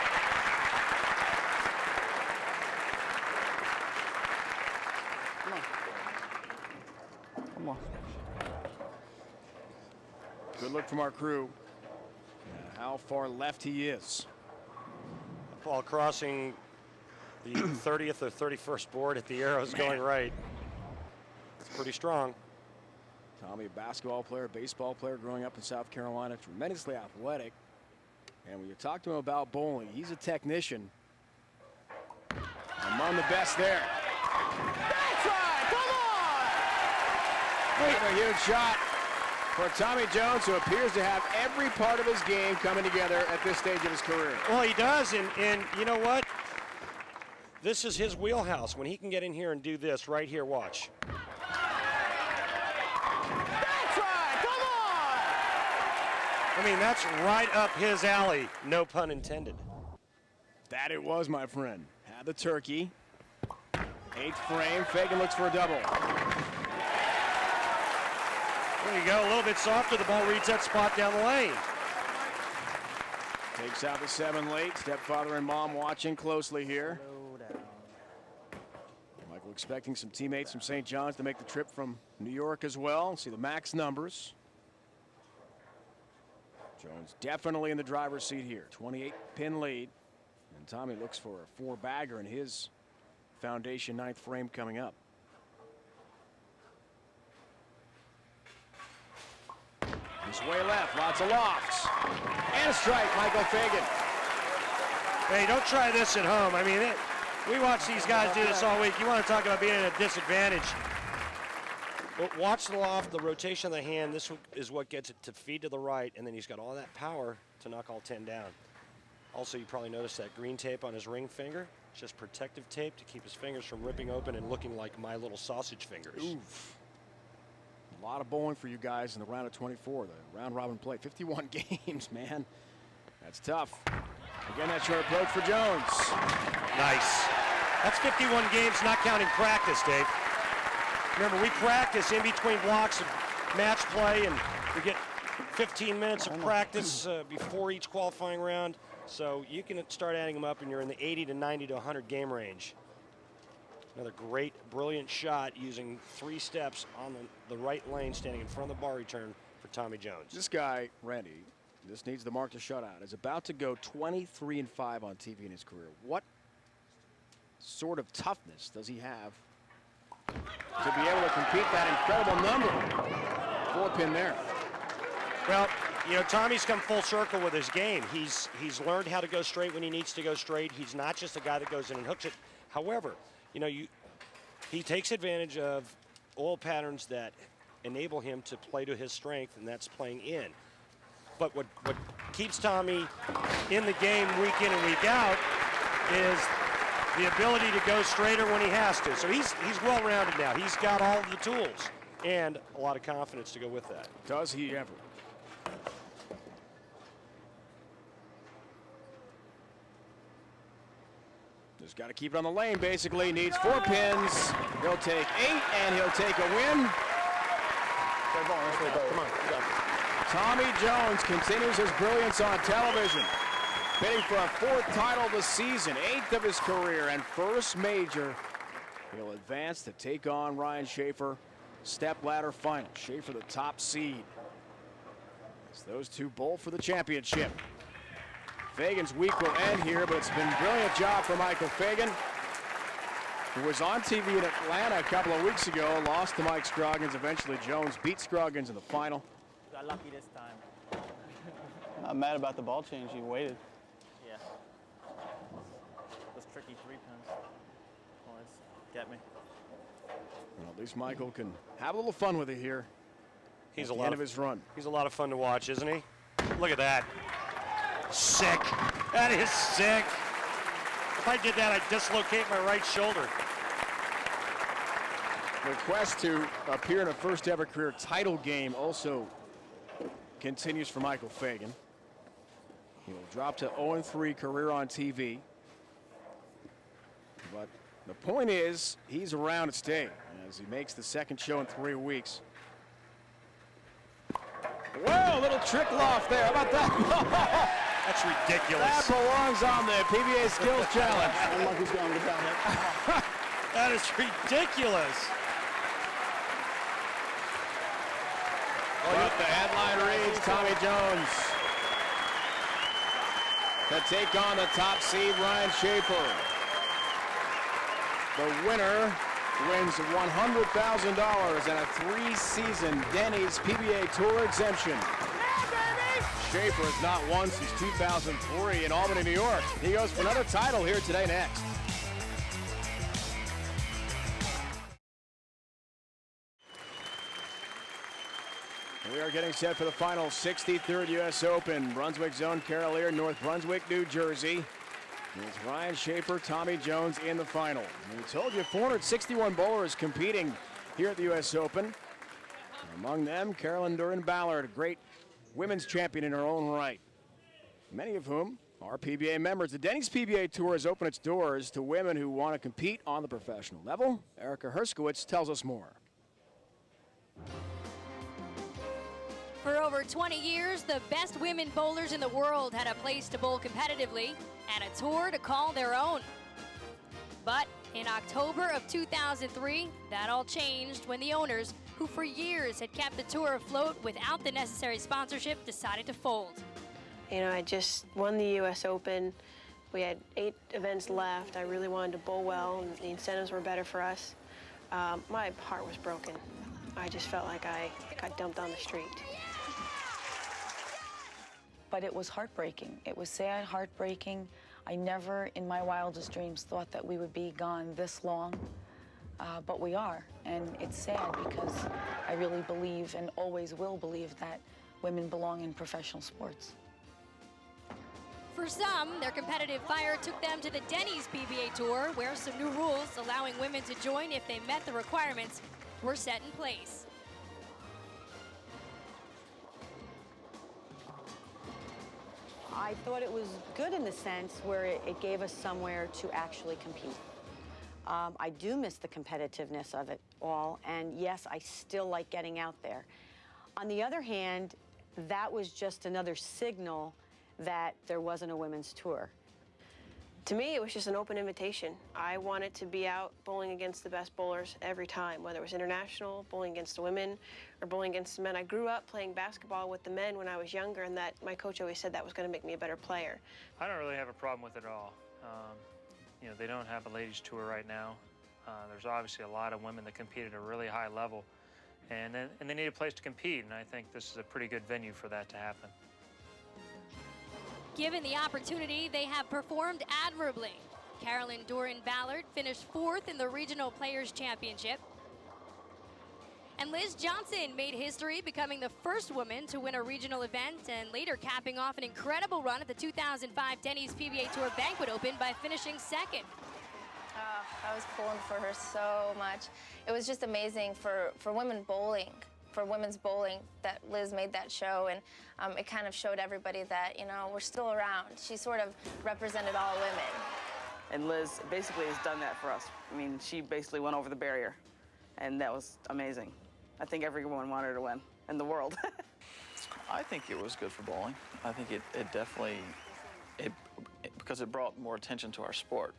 Come on. Good look from our crew. How far left he is. Ball crossing the 30th or 31st board at the arrows going right. It's pretty strong. Tommy, a basketball player, baseball player growing up in South Carolina, tremendously athletic. And when you talk to him about bowling, he's a technician. Among the best there. That's right, come on! What a huge shot for Tommy Jones, who appears to have every part of his game coming together at this stage of his career. Well, he does, and you know what? This is his wheelhouse. When he can get in here and do this right here, watch. That's right, come on! I mean, that's right up his alley, no pun intended. That it was, my friend. Had the turkey. 8th frame, Fagan looks for a double. There you go, a little bit softer, the ball reads that spot down the lane. Takes out the 7 late. Stepfather and mom watching closely here. Michael expecting some teammates from St. John's to make the trip from New York as well. See the max numbers. Jones definitely in the driver's seat here. 28-pin lead. And Tommy looks for a 4-bagger in his foundation 9th frame coming up. He's way left, lots of lofts. And a strike, Michael Fagan. Hey, don't try this at home. I mean, we watch these guys do this all week. You want to talk about being at a disadvantage. But watch the loft, the rotation of the hand. This is what gets it to feed to the right, and then he's got all that power to knock all 10 down. Also, you probably noticed that green tape on his ring finger. It's just protective tape to keep his fingers from ripping open and looking like my little sausage fingers. Oof. A lot of bowling for you guys in the round of 24, the round robin play. 51 games, man. That's tough. Again, that short approach for Jones. Nice. That's 51 games, not counting practice, Dave. Remember, we practice in between blocks of match play, and we get 15 minutes of practice before each qualifying round. So you can start adding them up, and you're in the 80 to 90 to 100 game range. Another great, brilliant shot using 3 steps on the right lane, standing in front of the bar return for Tommy Jones. This guy, Randy, this needs the mark to shutout, is about to go 23-5 on TV in his career. What sort of toughness does he have to be able to compete that incredible number? 4-pin there. Well, you know, Tommy's come full circle with his game. He's learned how to go straight when he needs to go straight. He's not just a guy that goes in and hooks it. However, you know, he takes advantage of all patterns that enable him to play to his strength, and that's playing in. But what keeps Tommy in the game week in and week out is the ability to go straighter when he has to. So he's well-rounded now. He's got all of the tools and a lot of confidence to go with that. Does he ever? Just got to keep it on the lane, basically. Needs 4 pins. He'll take 8, and he'll take a win. Come on. Tommy Jones continues his brilliance on television. Bidding for a 4th title this season, 8th of his career, and first major. He'll advance to take on Ryan Shafer. Stepladder final. Schaeffer the top seed. As those two bowl for the championship. Fagan's week will end here, but it's been a brilliant job for Michael Fagan, who was on TV in Atlanta a couple of weeks ago, lost to Mike Scroggins. Eventually Jones beat Scroggins in the final. Got lucky this time. Not mad about the ball change. You waited. Yeah. Those tricky 3 pins always get me. Well, at least Michael can have a little fun with it here. He's at the end of his run. He's a lot of fun to watch, isn't he? Look at that. Sick. That is sick. If I did that, I'd dislocate my right shoulder. The quest to appear in a first ever career title game also continues for Michael Fagan. He will drop to 0-3 career on TV. But the point is, he's around to stay as he makes the 2nd show in 3 weeks. Whoa, a little trick loft there. How about that? That's ridiculous. That belongs on the PBA Skills Challenge. Monkey's going to down it. That is ridiculous. But the headline reads Tommy Jones to take on the top seed Ryan Shafer. The winner wins $100,000 and a 3-season Denny's PBA Tour exemption. Schaeffer has not won since 2003 in Albany, New York. He goes for another title here today next. We are getting set for the final 63rd U.S. Open. Brunswick Zone, Carolier, North Brunswick, New Jersey. It's Ryan Shafer, Tommy Jones in the final. And we told you 461 bowlers competing here at the U.S. Open. Among them, Carolyn Duran-Ballard, a great women's champion in her own right. Many of whom are PBA members. The Denny's PBA Tour has opened its doors to women who want to compete on the professional level. Erica Herskowitz tells us more. For over 20 years, the best women bowlers in the world had a place to bowl competitively and a tour to call their own. But in October of 2003, that all changed when the owners, who for years had kept the tour afloat without the necessary sponsorship, decided to fold. You know, I just won the U.S. Open. We had 8 events left. I really wanted to bowl well, and the incentives were better for us. My heart was broken. I just felt like I got dumped on the street. But it was heartbreaking. It was sad, heartbreaking. I never, in my wildest dreams, thought that we would be gone this long. But we are, and it's sad because I really believe and always will believe that women belong in professional sports. For some, their competitive fire took them to the Denny's PBA Tour, where some new rules allowing women to join if they met the requirements were set in place. I thought it was good in the sense where it gave us somewhere to actually compete. I do miss the competitiveness of it all, and yes, I still like getting out there. On the other hand, that was just another signal that there wasn't a women's tour. To me, it was just an open invitation. I wanted to be out bowling against the best bowlers every time, whether it was international, bowling against the women, or bowling against the men. I grew up playing basketball with the men when I was younger, and that my coach always said that was going to make me a better player. I don't really have a problem with it at all. You know, they don't have a ladies tour right now. There's obviously a lot of women that compete at a really high level, and they need a place to compete, and I think this is a pretty good venue for that to happen. Given the opportunity, they have performed admirably. Carolyn Doran-Ballard finished 4th in the Regional Players Championship. And Liz Johnson made history, becoming the first woman to win a regional event and later capping off an incredible run at the 2005 Denny's PBA Tour Banquet Open by finishing 2nd. I was pulling for her so much. It was just amazing for women bowling, for women's bowling, that Liz made that show, and it kind of showed everybody that, you know, we're still around. She sort of represented all women. And Liz basically has done that for us. I mean, she basically went over the barrier, and that was amazing. I think everyone wanted her to win in the world. I think it was good for bowling. I think it definitely, because it brought more attention to our sport,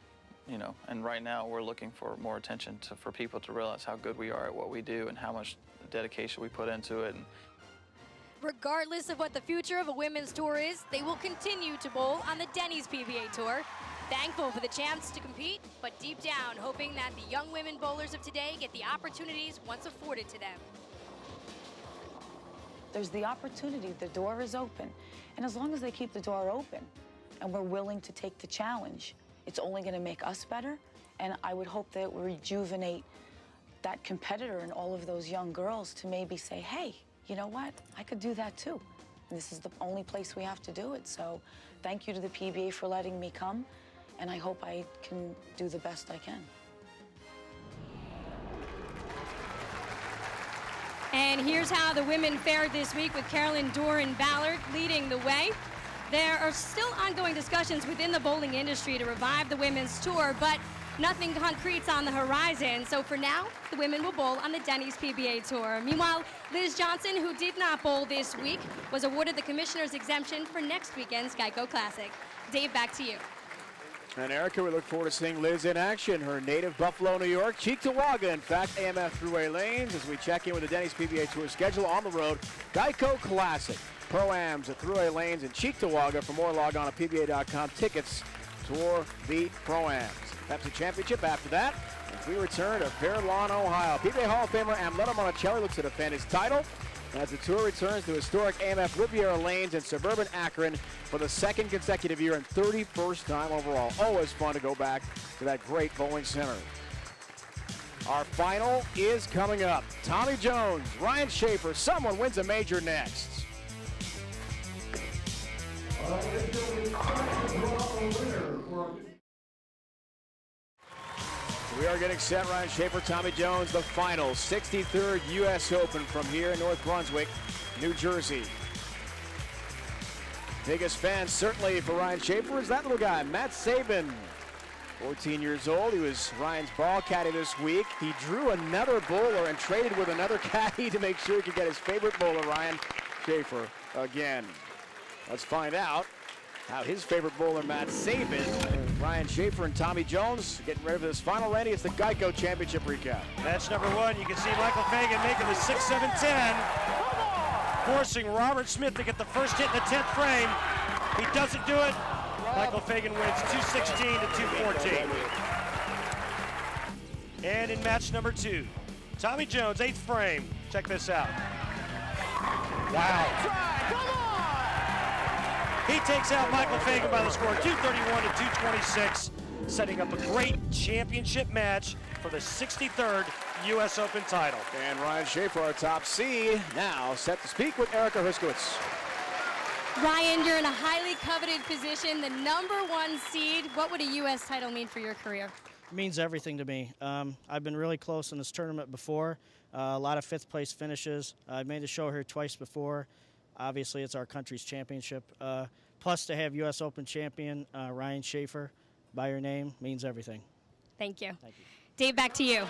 you know, and right now we're looking for more attention for people to realize how good we are at what we do and how much dedication we put into it. Regardless of what the future of a women's tour is, they will continue to bowl on the Denny's PBA Tour. Thankful for the chance to compete, but deep down hoping that the young women bowlers of today get the opportunities once afforded to them. There's the opportunity, the door is open. And as long as they keep the door open and we're willing to take the challenge, it's only going to make us better. And I would hope that it will rejuvenate that competitor and all of those young girls to maybe say, hey, you know what? I could do that too. This is the only place we have to do it. So thank you to the PBA for letting me come, and I hope I can do the best I can. And here's how the women fared this week, with Carolyn Doran-Ballard leading the way. There are still ongoing discussions within the bowling industry to revive the women's tour, but nothing concrete's on the horizon. So for now, the women will bowl on the Denny's PBA Tour. Meanwhile, Liz Johnson, who did not bowl this week, was awarded the commissioner's exemption for next weekend's Geico Classic. Dave, back to you. And Erica, we look forward to seeing Liz in action. Her native Buffalo, New York, Cheektowaga, in fact, AMF Thruway Lanes, as we check in with the Denny's PBA Tour schedule on the road. Geico Classic, Pro-Ams at Thruway Lanes and Cheektowaga. For more, log on to PBA.com. Tickets, Tour, Beat, Pro-Ams. Pepsi Championship after that, as we return to Fair Lawn, Ohio. PBA Hall of Famer Amleto Monticelli looks to defend his title as the tour returns to historic AMF Riviera Lanes in suburban Akron for the 2nd consecutive year and 31st time overall. Always fun to go back to that great bowling center. Our final is coming up. Tommy Jones, Ryan Shafer, someone wins a major next. We are getting set. Ryan Shafer, Tommy Jones, the final 63rd U.S. Open from here in North Brunswick, New Jersey. Biggest fan certainly for Ryan Shafer is that little guy, Matt Sabin. 14 years old. He was Ryan's ball caddy this week. He drew another bowler and traded with another caddy to make sure he could get his favorite bowler, Ryan Shafer, again. Let's find out how his favorite bowler, Matt Sabin, Ryan Shafer and Tommy Jones getting ready for this final. Randy, it's the Geico Championship recap. Match number 1, you can see Michael Fagan making the 6-7-10, forcing Robert Smith to get the first hit in the 10th frame. He doesn't do it. Michael Fagan wins 216 to 214. And in match number 2, Tommy Jones, 8th frame. Check this out. Wow. He takes out Michael Fagan by the score 231 to 226, setting up a great championship match for the 63rd U.S. Open title. And Ryan Shafer, our top seed, now set to speak with Erica Herskowitz. Ryan, you're in a highly coveted position, the #1 seed. What would a U.S. title mean for your career? It means everything to me. I've been really close in this tournament before. A lot of fifth-place finishes. I've made the show here twice before. Obviously, it's our country's championship. Plus, to have U.S. Open champion Ryan Shafer by your name means everything. Thank you. Dave, back to you. All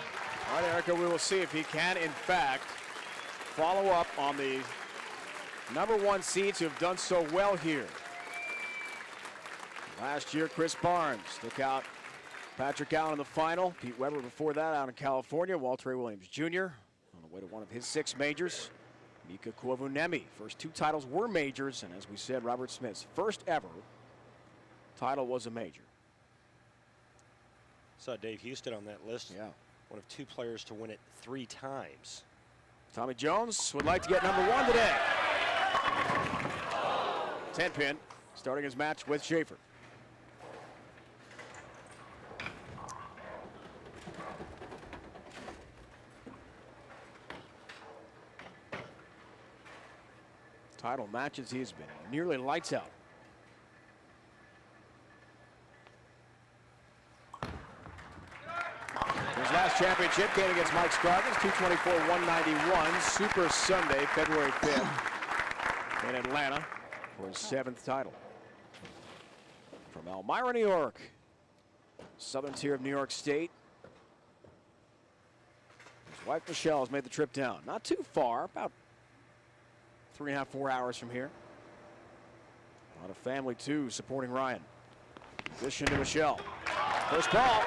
right, Erica, we will see if he can, in fact, follow up on the #1 seeds who have done so well here. Last year, Chris Barnes took out Patrick Allen in the final. Pete Weber before that out in California. Walter A. Williams Jr. on the way to one of his 6 majors. Mika Kuavunemi. First 2 titles were majors, and as we said, Robert Smith's first ever title was a major. Saw Dave Houston on that list. Yeah. One of 2 players to win it 3 times. Tommy Jones would like to get #1 today. 10-pin, starting his match with Schaeffer. Title matches, he's been nearly lights out. His last championship came against Mike Scroggins, 224-191, Super Sunday, February 5th in Atlanta for his 7th title. From Elmira, New York, southern tier of New York State. His wife Michelle has made the trip down. Not too far, about 3.5, 4 hours from here. A lot of family, too, supporting Ryan. Position to Michelle. First ball,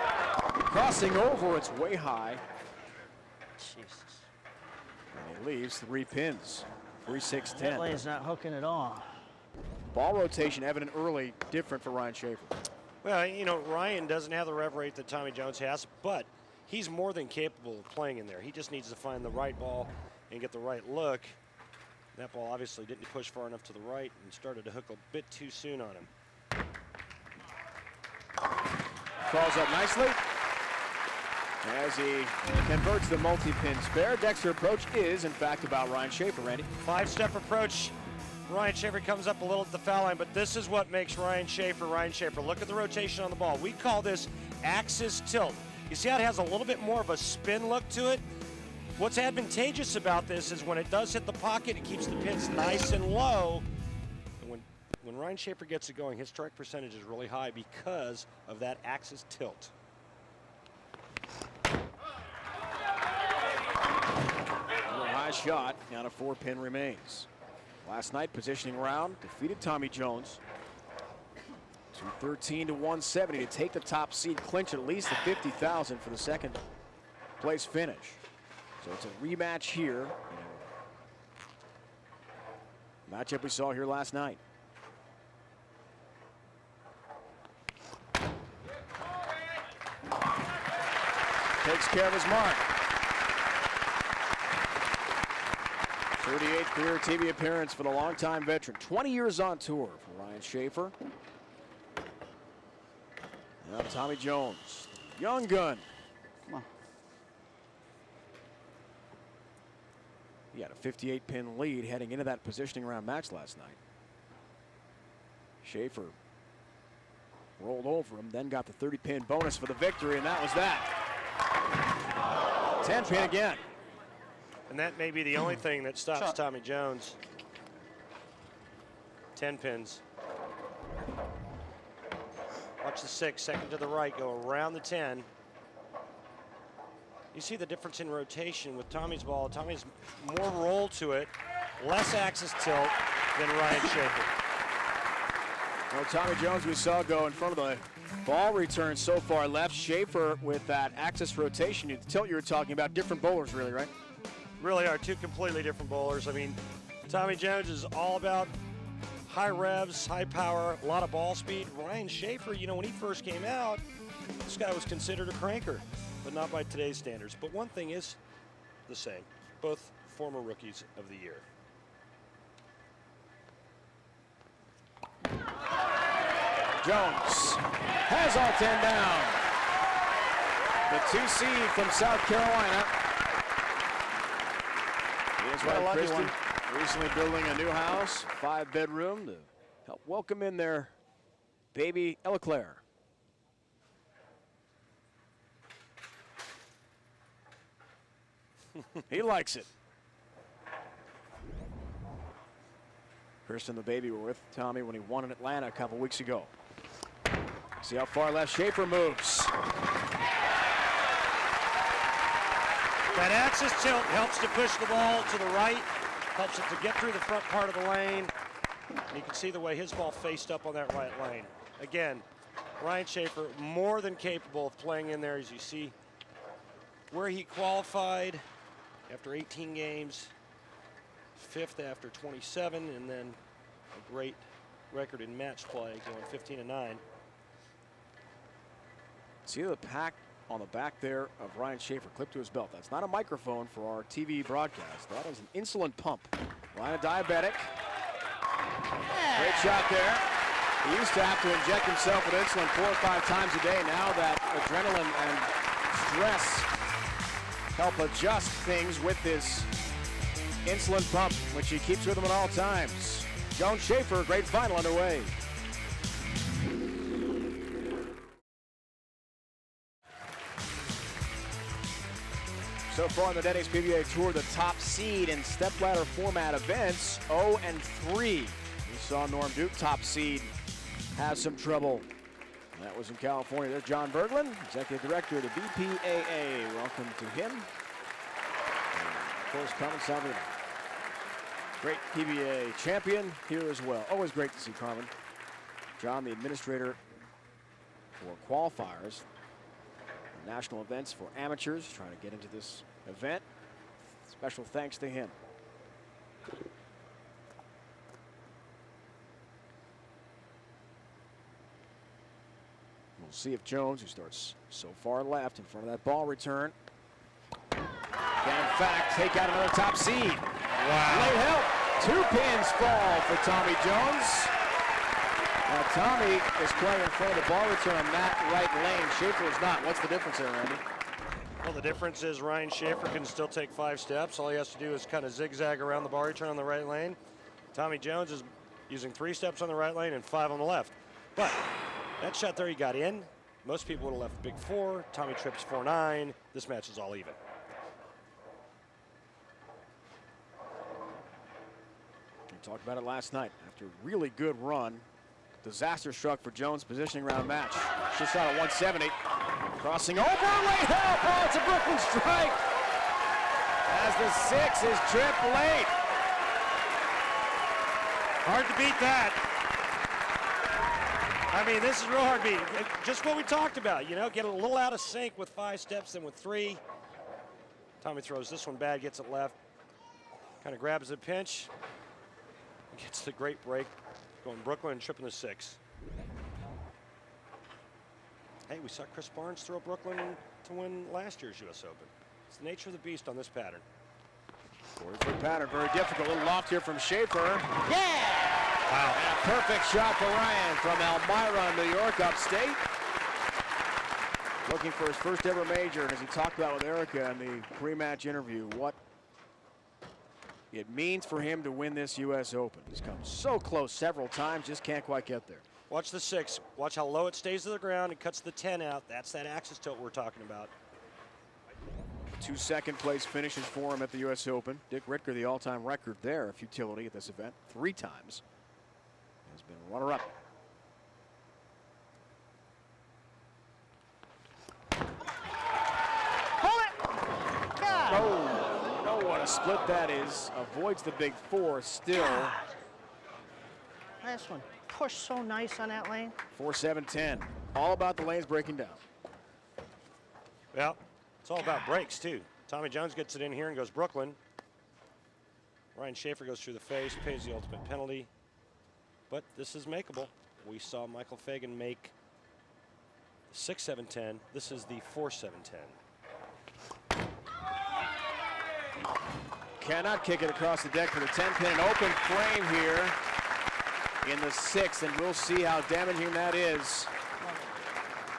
crossing over, it's way high. Jesus. And he leaves 3 pins, 3-6-10. That lane's not hooking at all. Ball rotation evident early, different for Ryan Shafer. Well, you know, Ryan doesn't have the rev rate that Tommy Jones has, but he's more than capable of playing in there. He just needs to find the right ball and get the right look. That ball obviously didn't push far enough to the right and started to hook a bit too soon on him. Calls up nicely as he converts the multi-pin spare. Dexter approach is, in fact, about Ryan Shafer, Randy. 5-step approach. Ryan Shafer comes up a little at the foul line, but this is what makes Ryan Shafer Ryan Shafer. Look at the rotation on the ball. We call this axis tilt. You see how it has a little bit more of a spin look to it? What's advantageous about this is when it does hit the pocket, it keeps the pins nice and low. And when Ryan Shafer gets it going, his strike percentage is really high because of that axis tilt. High shot, now a 4-pin remains. Last night, positioning round, defeated Tommy Jones. 213-170 to take the top seed, clinch at least the $50,000 for the second place finish. So it's a rematch here. Matchup we saw here last night. Takes care of his mark. 38th career TV appearance for the longtime veteran. 20 years on tour for Ryan Shafer. Now Tommy Jones, young gun. Come on. He had a 58-pin lead heading into that positioning round match last night. Shafer rolled over him, then got the 30-pin bonus for the victory, and that was that. 10-pin again. And that may be the only thing that stops Tommy Jones. 10 pins. Watch the 6, second to the right, go around the 10. You see the difference in rotation with Tommy's ball. Tommy's more roll to it, less axis tilt than Ryan Shafer. Well, Tommy Jones we saw go in front of the ball return so far left. Shafer with that axis rotation, the tilt you were talking about, different bowlers really, right? Really are 2 completely different bowlers. I mean, Tommy Jones is all about high revs, high power, a lot of ball speed. Ryan Shafer, you know, when he first came out, this guy was considered a cranker, but not by today's standards. But one thing is the same, both former rookies of the year. Jones has all 10 down. The 2 seed from South Carolina. Here's Ryan Christie. Recently building a new house, 5-bedroom, to help welcome in their baby Ella Claire. He likes it. Kristen, the baby, were with Tommy when he won in Atlanta a couple weeks ago. See how far left Schaeffer moves. That axis tilt helps to push the ball to the right, helps it to get through the front part of the lane. And you can see the way his ball faced up on that right lane. Again, Ryan Shafer more than capable of playing in there, as you see where he qualified after 18 games, 5th after 27, and then a great record in match play, going 15-9. See the pack on the back there of Ryan Shafer clipped to his belt. That's not a microphone for our TV broadcast. That is an insulin pump. Ryan, a diabetic. Great shot there. He used to have to inject himself with insulin 4 or 5 times a day. Now that adrenaline and stress help adjust things with this insulin pump, which he keeps with him at all times. Jones Schaeffer, great final underway. So far in the Denny's PBA Tour, the top seed in stepladder format events, 0-3. We saw Norm Duke, top seed, have some trouble. That was in California. There's John Berglund, Executive Director of the BPAA. Welcome to him. And of course, Carmen Salvino. Great PBA champion here as well. Always great to see Carmen. John, the administrator for qualifiers. National events for amateurs, trying to get into this event. Special thanks to him. We'll see if Jones, who starts so far left in front of that ball return, can in fact take out another top seed. Wow. Late help. 2 pins fall for Tommy Jones. Now Tommy is playing in front of the ball return on that right lane. Schaeffer is not. What's the difference there, Randy? Well, the difference is Ryan Shafer can still take 5 steps. All he has to do is kind of zigzag around the ball return on the right lane. Tommy Jones is using 3 steps on the right lane and 5 on the left. But that shot there he got in. Most people would have left big 4. Tommy trips 4-9. This match is all even. We talked about it last night. After a really good run, disaster struck for Jones, positioning round match. Just out of 170. Crossing over, late help. Oh, it's a Brooklyn strike. As the 6 is tripped late. Hard to beat that. I mean, this is real hard to beat. Just what we talked about, you know, get a little out of sync with 5 steps than with 3. Tommy throws this one bad, gets it left. Kind of grabs the pinch. Gets the great break. Going Brooklyn and tripping the 6. Hey, we saw Chris Barnes throw Brooklyn to win last year's U.S. Open. It's the nature of the beast on this pattern. 40-foot pattern, very difficult. Little loft here from Schaeffer. Yeah! Wow. And a perfect shot for Ryan from Elmira, New York, upstate. Looking for his first ever major, and as he talked about with Erica in the pre-match interview, what it means for him to win this U.S. Open. He's come so close several times, just can't quite get there. Watch the 6. Watch how low it stays to the ground and cuts the 10 out. That's that axis tilt we're talking about. 2 second-place finishes for him at the U.S. Open. Dick Ritker, the all-time record there of futility at this event, 3 times. Has been runner-up. Hold it! God. Oh, you know what a split that is. Avoids the big 4 still. God. Last one pushed so nice on that lane. 4-7-10. All about the lanes breaking down. Well, it's all about breaks, too. Tommy Jones gets it in here and goes Brooklyn. Ryan Shafer goes through the face, pays the ultimate penalty. But this is makeable. We saw Michael Fagan make 6-7-10. This is the 4-7-10. Cannot kick it across the deck for the 10-pin. An open frame here in the 6, and we'll see how damaging that is.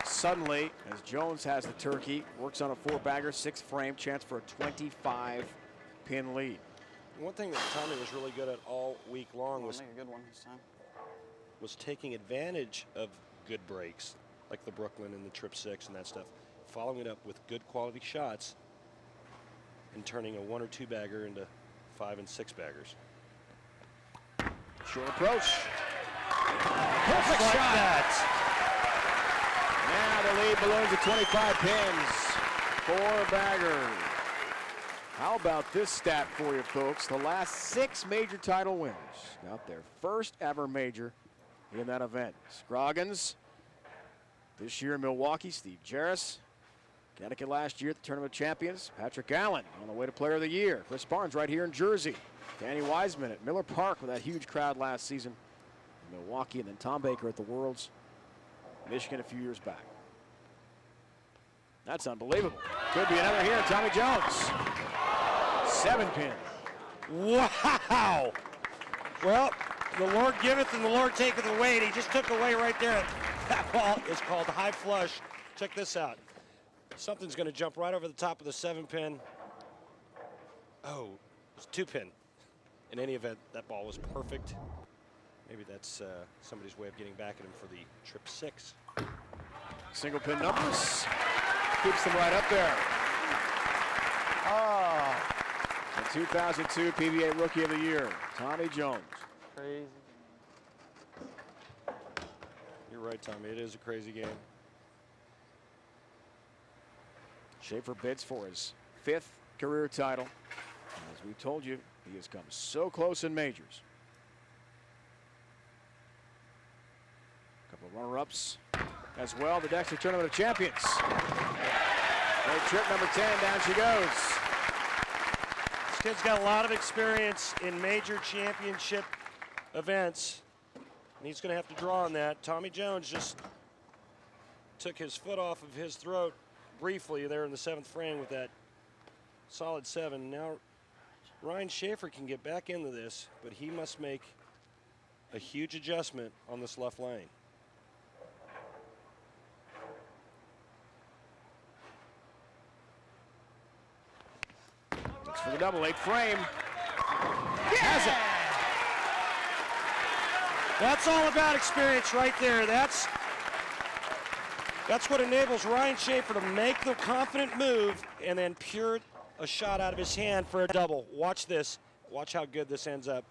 Suddenly, as Jones has the turkey, works on a 4-bagger, 6 frame, chance for a 25-pin lead. One thing that Tommy was really good at all week long was make a good one this time. Was taking advantage of good breaks, like the Brooklyn and the trip 6 and that stuff, following it up with good quality shots and turning a 1 or 2 bagger into 5 and 6 baggers. Short approach. Perfect like shot. that. Now the lead balloons at 25 pins. 4 baggers. How about this stat for you, folks? The last 6 major title winners got their first ever major in that event. Scroggins, this year in Milwaukee, Steve Jarris. Connecticut last year at the Tournament of Champions. Patrick Allen on the way to Player of the Year. Chris Barnes right here in Jersey. Danny Wiseman at Miller Park with that huge crowd last season in Milwaukee. And then Tom Baker at the Worlds, Michigan a few years back. That's unbelievable. Could be another here, Tommy Jones. 7 pin. Wow. Well, the Lord giveth and the Lord taketh away, and he just took away right there. That ball is called high flush. Check this out. Something's going to jump right over the top of the 7 pin. Oh, it's 2 pin. In any event, that ball was perfect. Maybe that's somebody's way of getting back at him for the trip 6. Single pin numbers. Keeps them right up there. The 2002 PBA Rookie of the Year, Tommy Jones. Crazy. You're right, Tommy. It is a crazy game. Schaeffer bids for his 5th career title. As we told you, he has come so close in majors. A couple of runner-ups as well. The Dexter Tournament of Champions. Great trip number 10, down she goes. This kid's got a lot of experience in major championship events, and he's going to have to draw on that. Tommy Jones just took his foot off of his throat briefly there in the 7th frame with that solid 7. Now Ryan Shafer can get back into this, but he must make a huge adjustment on this left lane. Looks for the double, 8th frame. Has it. That's all about experience right there. That's what enables Ryan Shafer to make the confident move and then pure a shot out of his hand for a double. Watch this. Watch how good this ends up.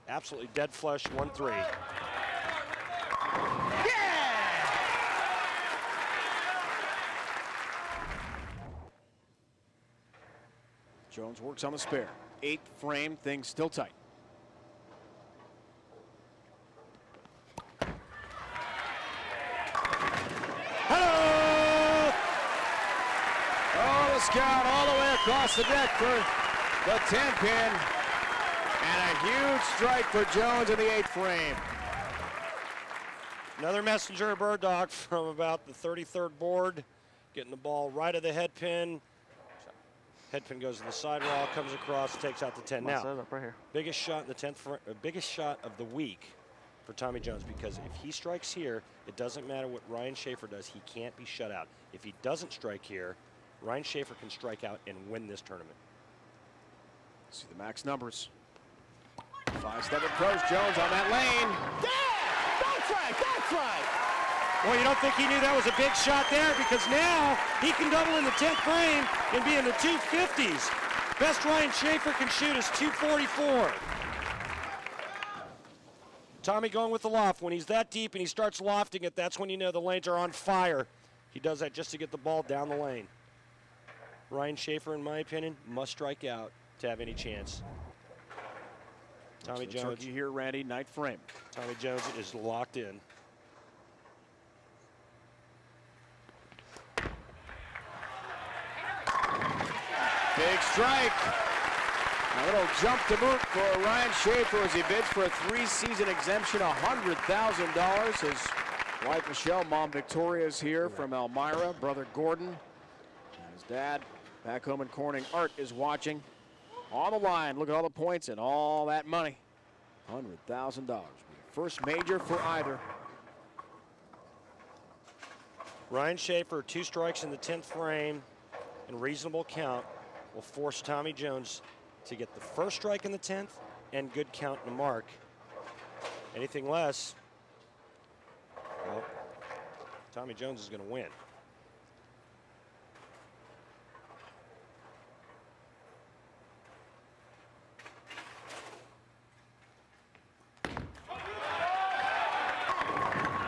Absolutely dead flush, 1-3. Jones works on the spare. 8th frame, things still tight. Oh, the scout all the way across the deck for the 10 pin. And a huge strike for Jones in the 8th frame. Another messenger bird dog from about the 33rd board, getting the ball right of the head pin. Head pin goes to the sidewall, comes across, takes out the 10. Now, biggest shot in the 10th, biggest shot of the week for Tommy Jones, because if he strikes here, it doesn't matter what Ryan Shafer does, he can't be shut out. If he doesn't strike here, Ryan Shafer can strike out and win this tournament. See the max numbers. 5-step approach, Jones on that lane. Don't try. Well, you don't think he knew that was a big shot there, because now he can double in the 10th frame and be in the 250s. Best Ryan Shafer can shoot is 244. Tommy going with the loft. When he's that deep and he starts lofting it, that's when you know the lanes are on fire. He does that just to get the ball down the lane. Ryan Shafer, in my opinion, must strike out to have any chance. Tommy Jones. Turkey here, Randy, 9th frame. Tommy Jones is locked in. Big strike. A little jump to boot for Ryan Shafer as he bids for a 3-season exemption, $100,000. His wife Michelle, mom Victoria is here from Elmira, brother Gordon, and his dad back home in Corning. Art is watching. On the line, look at all the points and all that money. $100,000. First major for either. Ryan Shafer, 2 strikes in the 10th frame and reasonable count will force Tommy Jones to get the first strike in the 10th and good count in the mark. Anything less, well, Tommy Jones is going to win.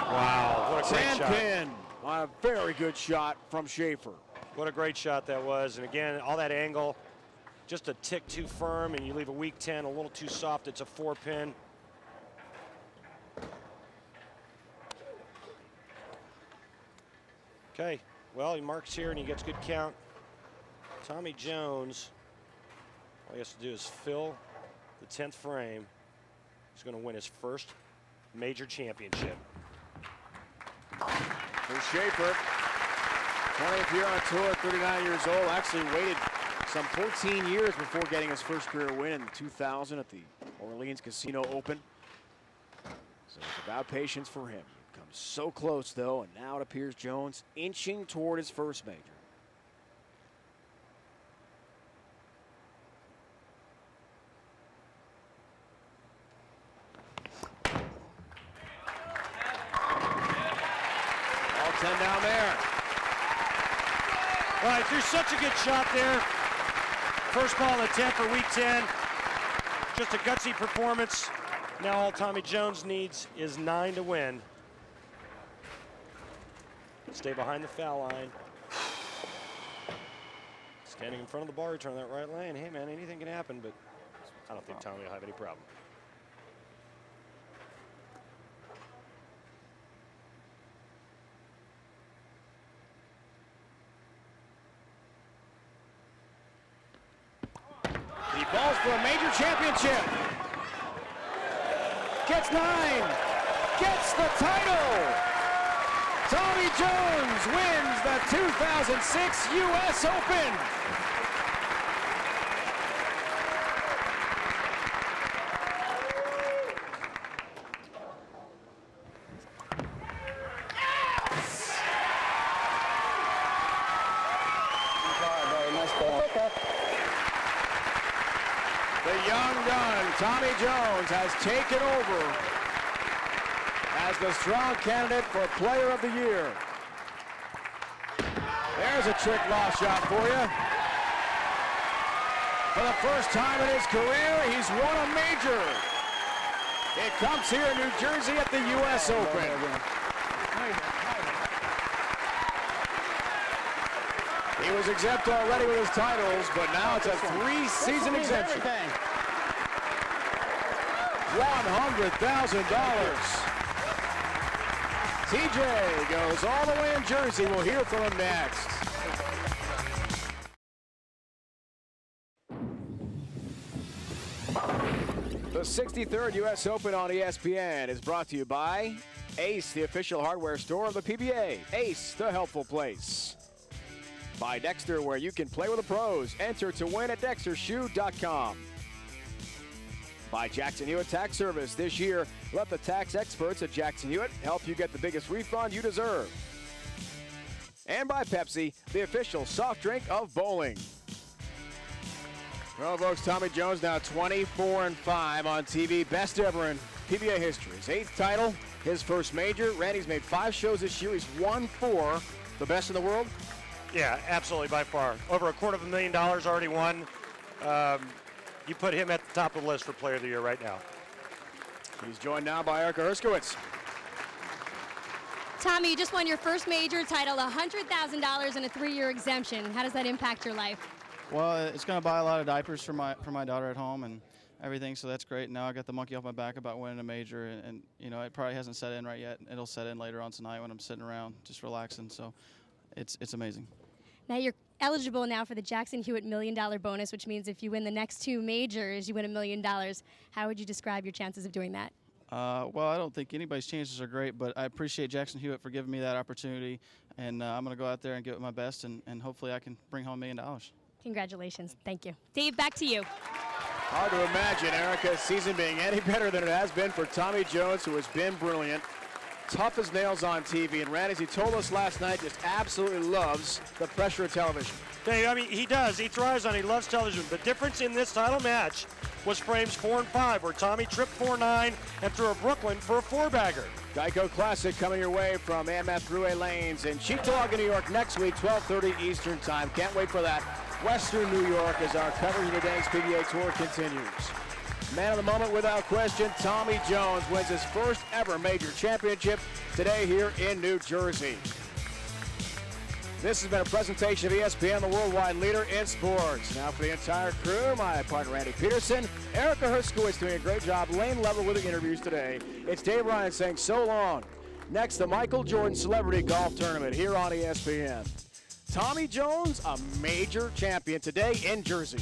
Wow, what a great shot. Pin on a very good shot from Schaeffer. What a great shot that was. And again, all that angle, just a tick too firm, and you leave a weak 10 a little too soft. It's a 4-pin. Okay, well, he marks here and he gets good count. Tommy Jones, all he has to do is fill the 10th frame. He's going to win his first major championship. Here's Schaeffer, 20th year on tour, 39 years old. Actually waited some 14 years before getting his first career win in 2000 at the Orleans Casino Open. So it's about patience for him. He comes so close, though, and now it appears Jones inching toward his first major. All 10 down there. All right, threw such a good shot there. First ball in the 10th for week 10. Just a gutsy performance. Now all Tommy Jones needs is 9 to win. Stay behind the foul line. Standing in front of the bar, turn that right lane. Hey man, anything can happen, but I don't think Tommy will have any problem. He balls for a major championship. Gets 9. Gets the title. Tommy Jones wins the 2006 U.S. Open. The young gun, Tommy Jones, has taken over as the strong candidate for Player of the Year. There's a trick loss shot for you. For the first time in his career, he's won a major. It comes here in New Jersey at the U.S. Open. He was exempt already with his titles, but now it's a 3-season exemption. $100,000. TJ goes all the way in Jersey. We'll hear from him next. The 63rd U.S. Open on ESPN is brought to you by Ace, the official hardware store of the PBA. Ace, the helpful place. By Dexter, where you can play with the pros. Enter to win at DexterShoe.com. By Jackson Hewitt Tax Service. This year, let the tax experts at Jackson Hewitt help you get the biggest refund you deserve. And by Pepsi, the official soft drink of bowling. Well, folks, Tommy Jones now 24-5 on TV. Best ever in PBA history. His 8th title, his first major. Randy's made 5 shows this year. He's won 4. The best in the world? Yeah, absolutely, by far. Over $250,000 already won. You put him at the top of the list for Player of the Year right now. He's joined now by Erica Herskowitz. Tommy, you just won your first major title, $100,000 and a 3-year exemption. How does that impact your life? Well, it's going to buy a lot of diapers for my daughter at home and everything, so that's great. Now I got the monkey off my back about winning a major, and you know, it probably hasn't set in right yet. It'll set in later on tonight when I'm sitting around just relaxing, so it's amazing. Now you're eligible now for the Jackson Hewitt $1 million bonus, which means if you win the next 2 majors, you win $1 million. How would you describe your chances of doing that? Well, I don't think anybody's chances are great, but I appreciate Jackson Hewitt for giving me that opportunity, and I'm going to go out there and give it my best, and hopefully I can bring home $1 million. Congratulations. Thank you. Dave, back to you. Hard to imagine Erica's season being any better than it has been for Tommy Jones, who has been brilliant. tough as nails on TV. And Randy, as he told us last night, just absolutely loves the pressure of television. Hey, I mean, he does. He thrives on it. He loves television. The difference in this title match was frames 4 and 5, where Tommy tripped 4-9 and threw a Brooklyn for a 4-bagger. Geico Classic coming your way from AMF Thruway Lanes in Cheektowaga, New York, next week, 12:30 Eastern Time. Can't wait for that. Western New York as our coverage of the Denny's PBA Tour continues. Man of the moment, without question, Tommy Jones wins his first ever major championship today here in New Jersey. This has been a presentation of ESPN, the worldwide leader in sports. Now for the entire crew, my partner Randy Peterson, Erica Herskowitz doing a great job, Lane Level with the interviews today. It's Dave Ryan saying so long. Next, the Michael Jordan Celebrity Golf Tournament here on ESPN. Tommy Jones, a major champion today in Jersey.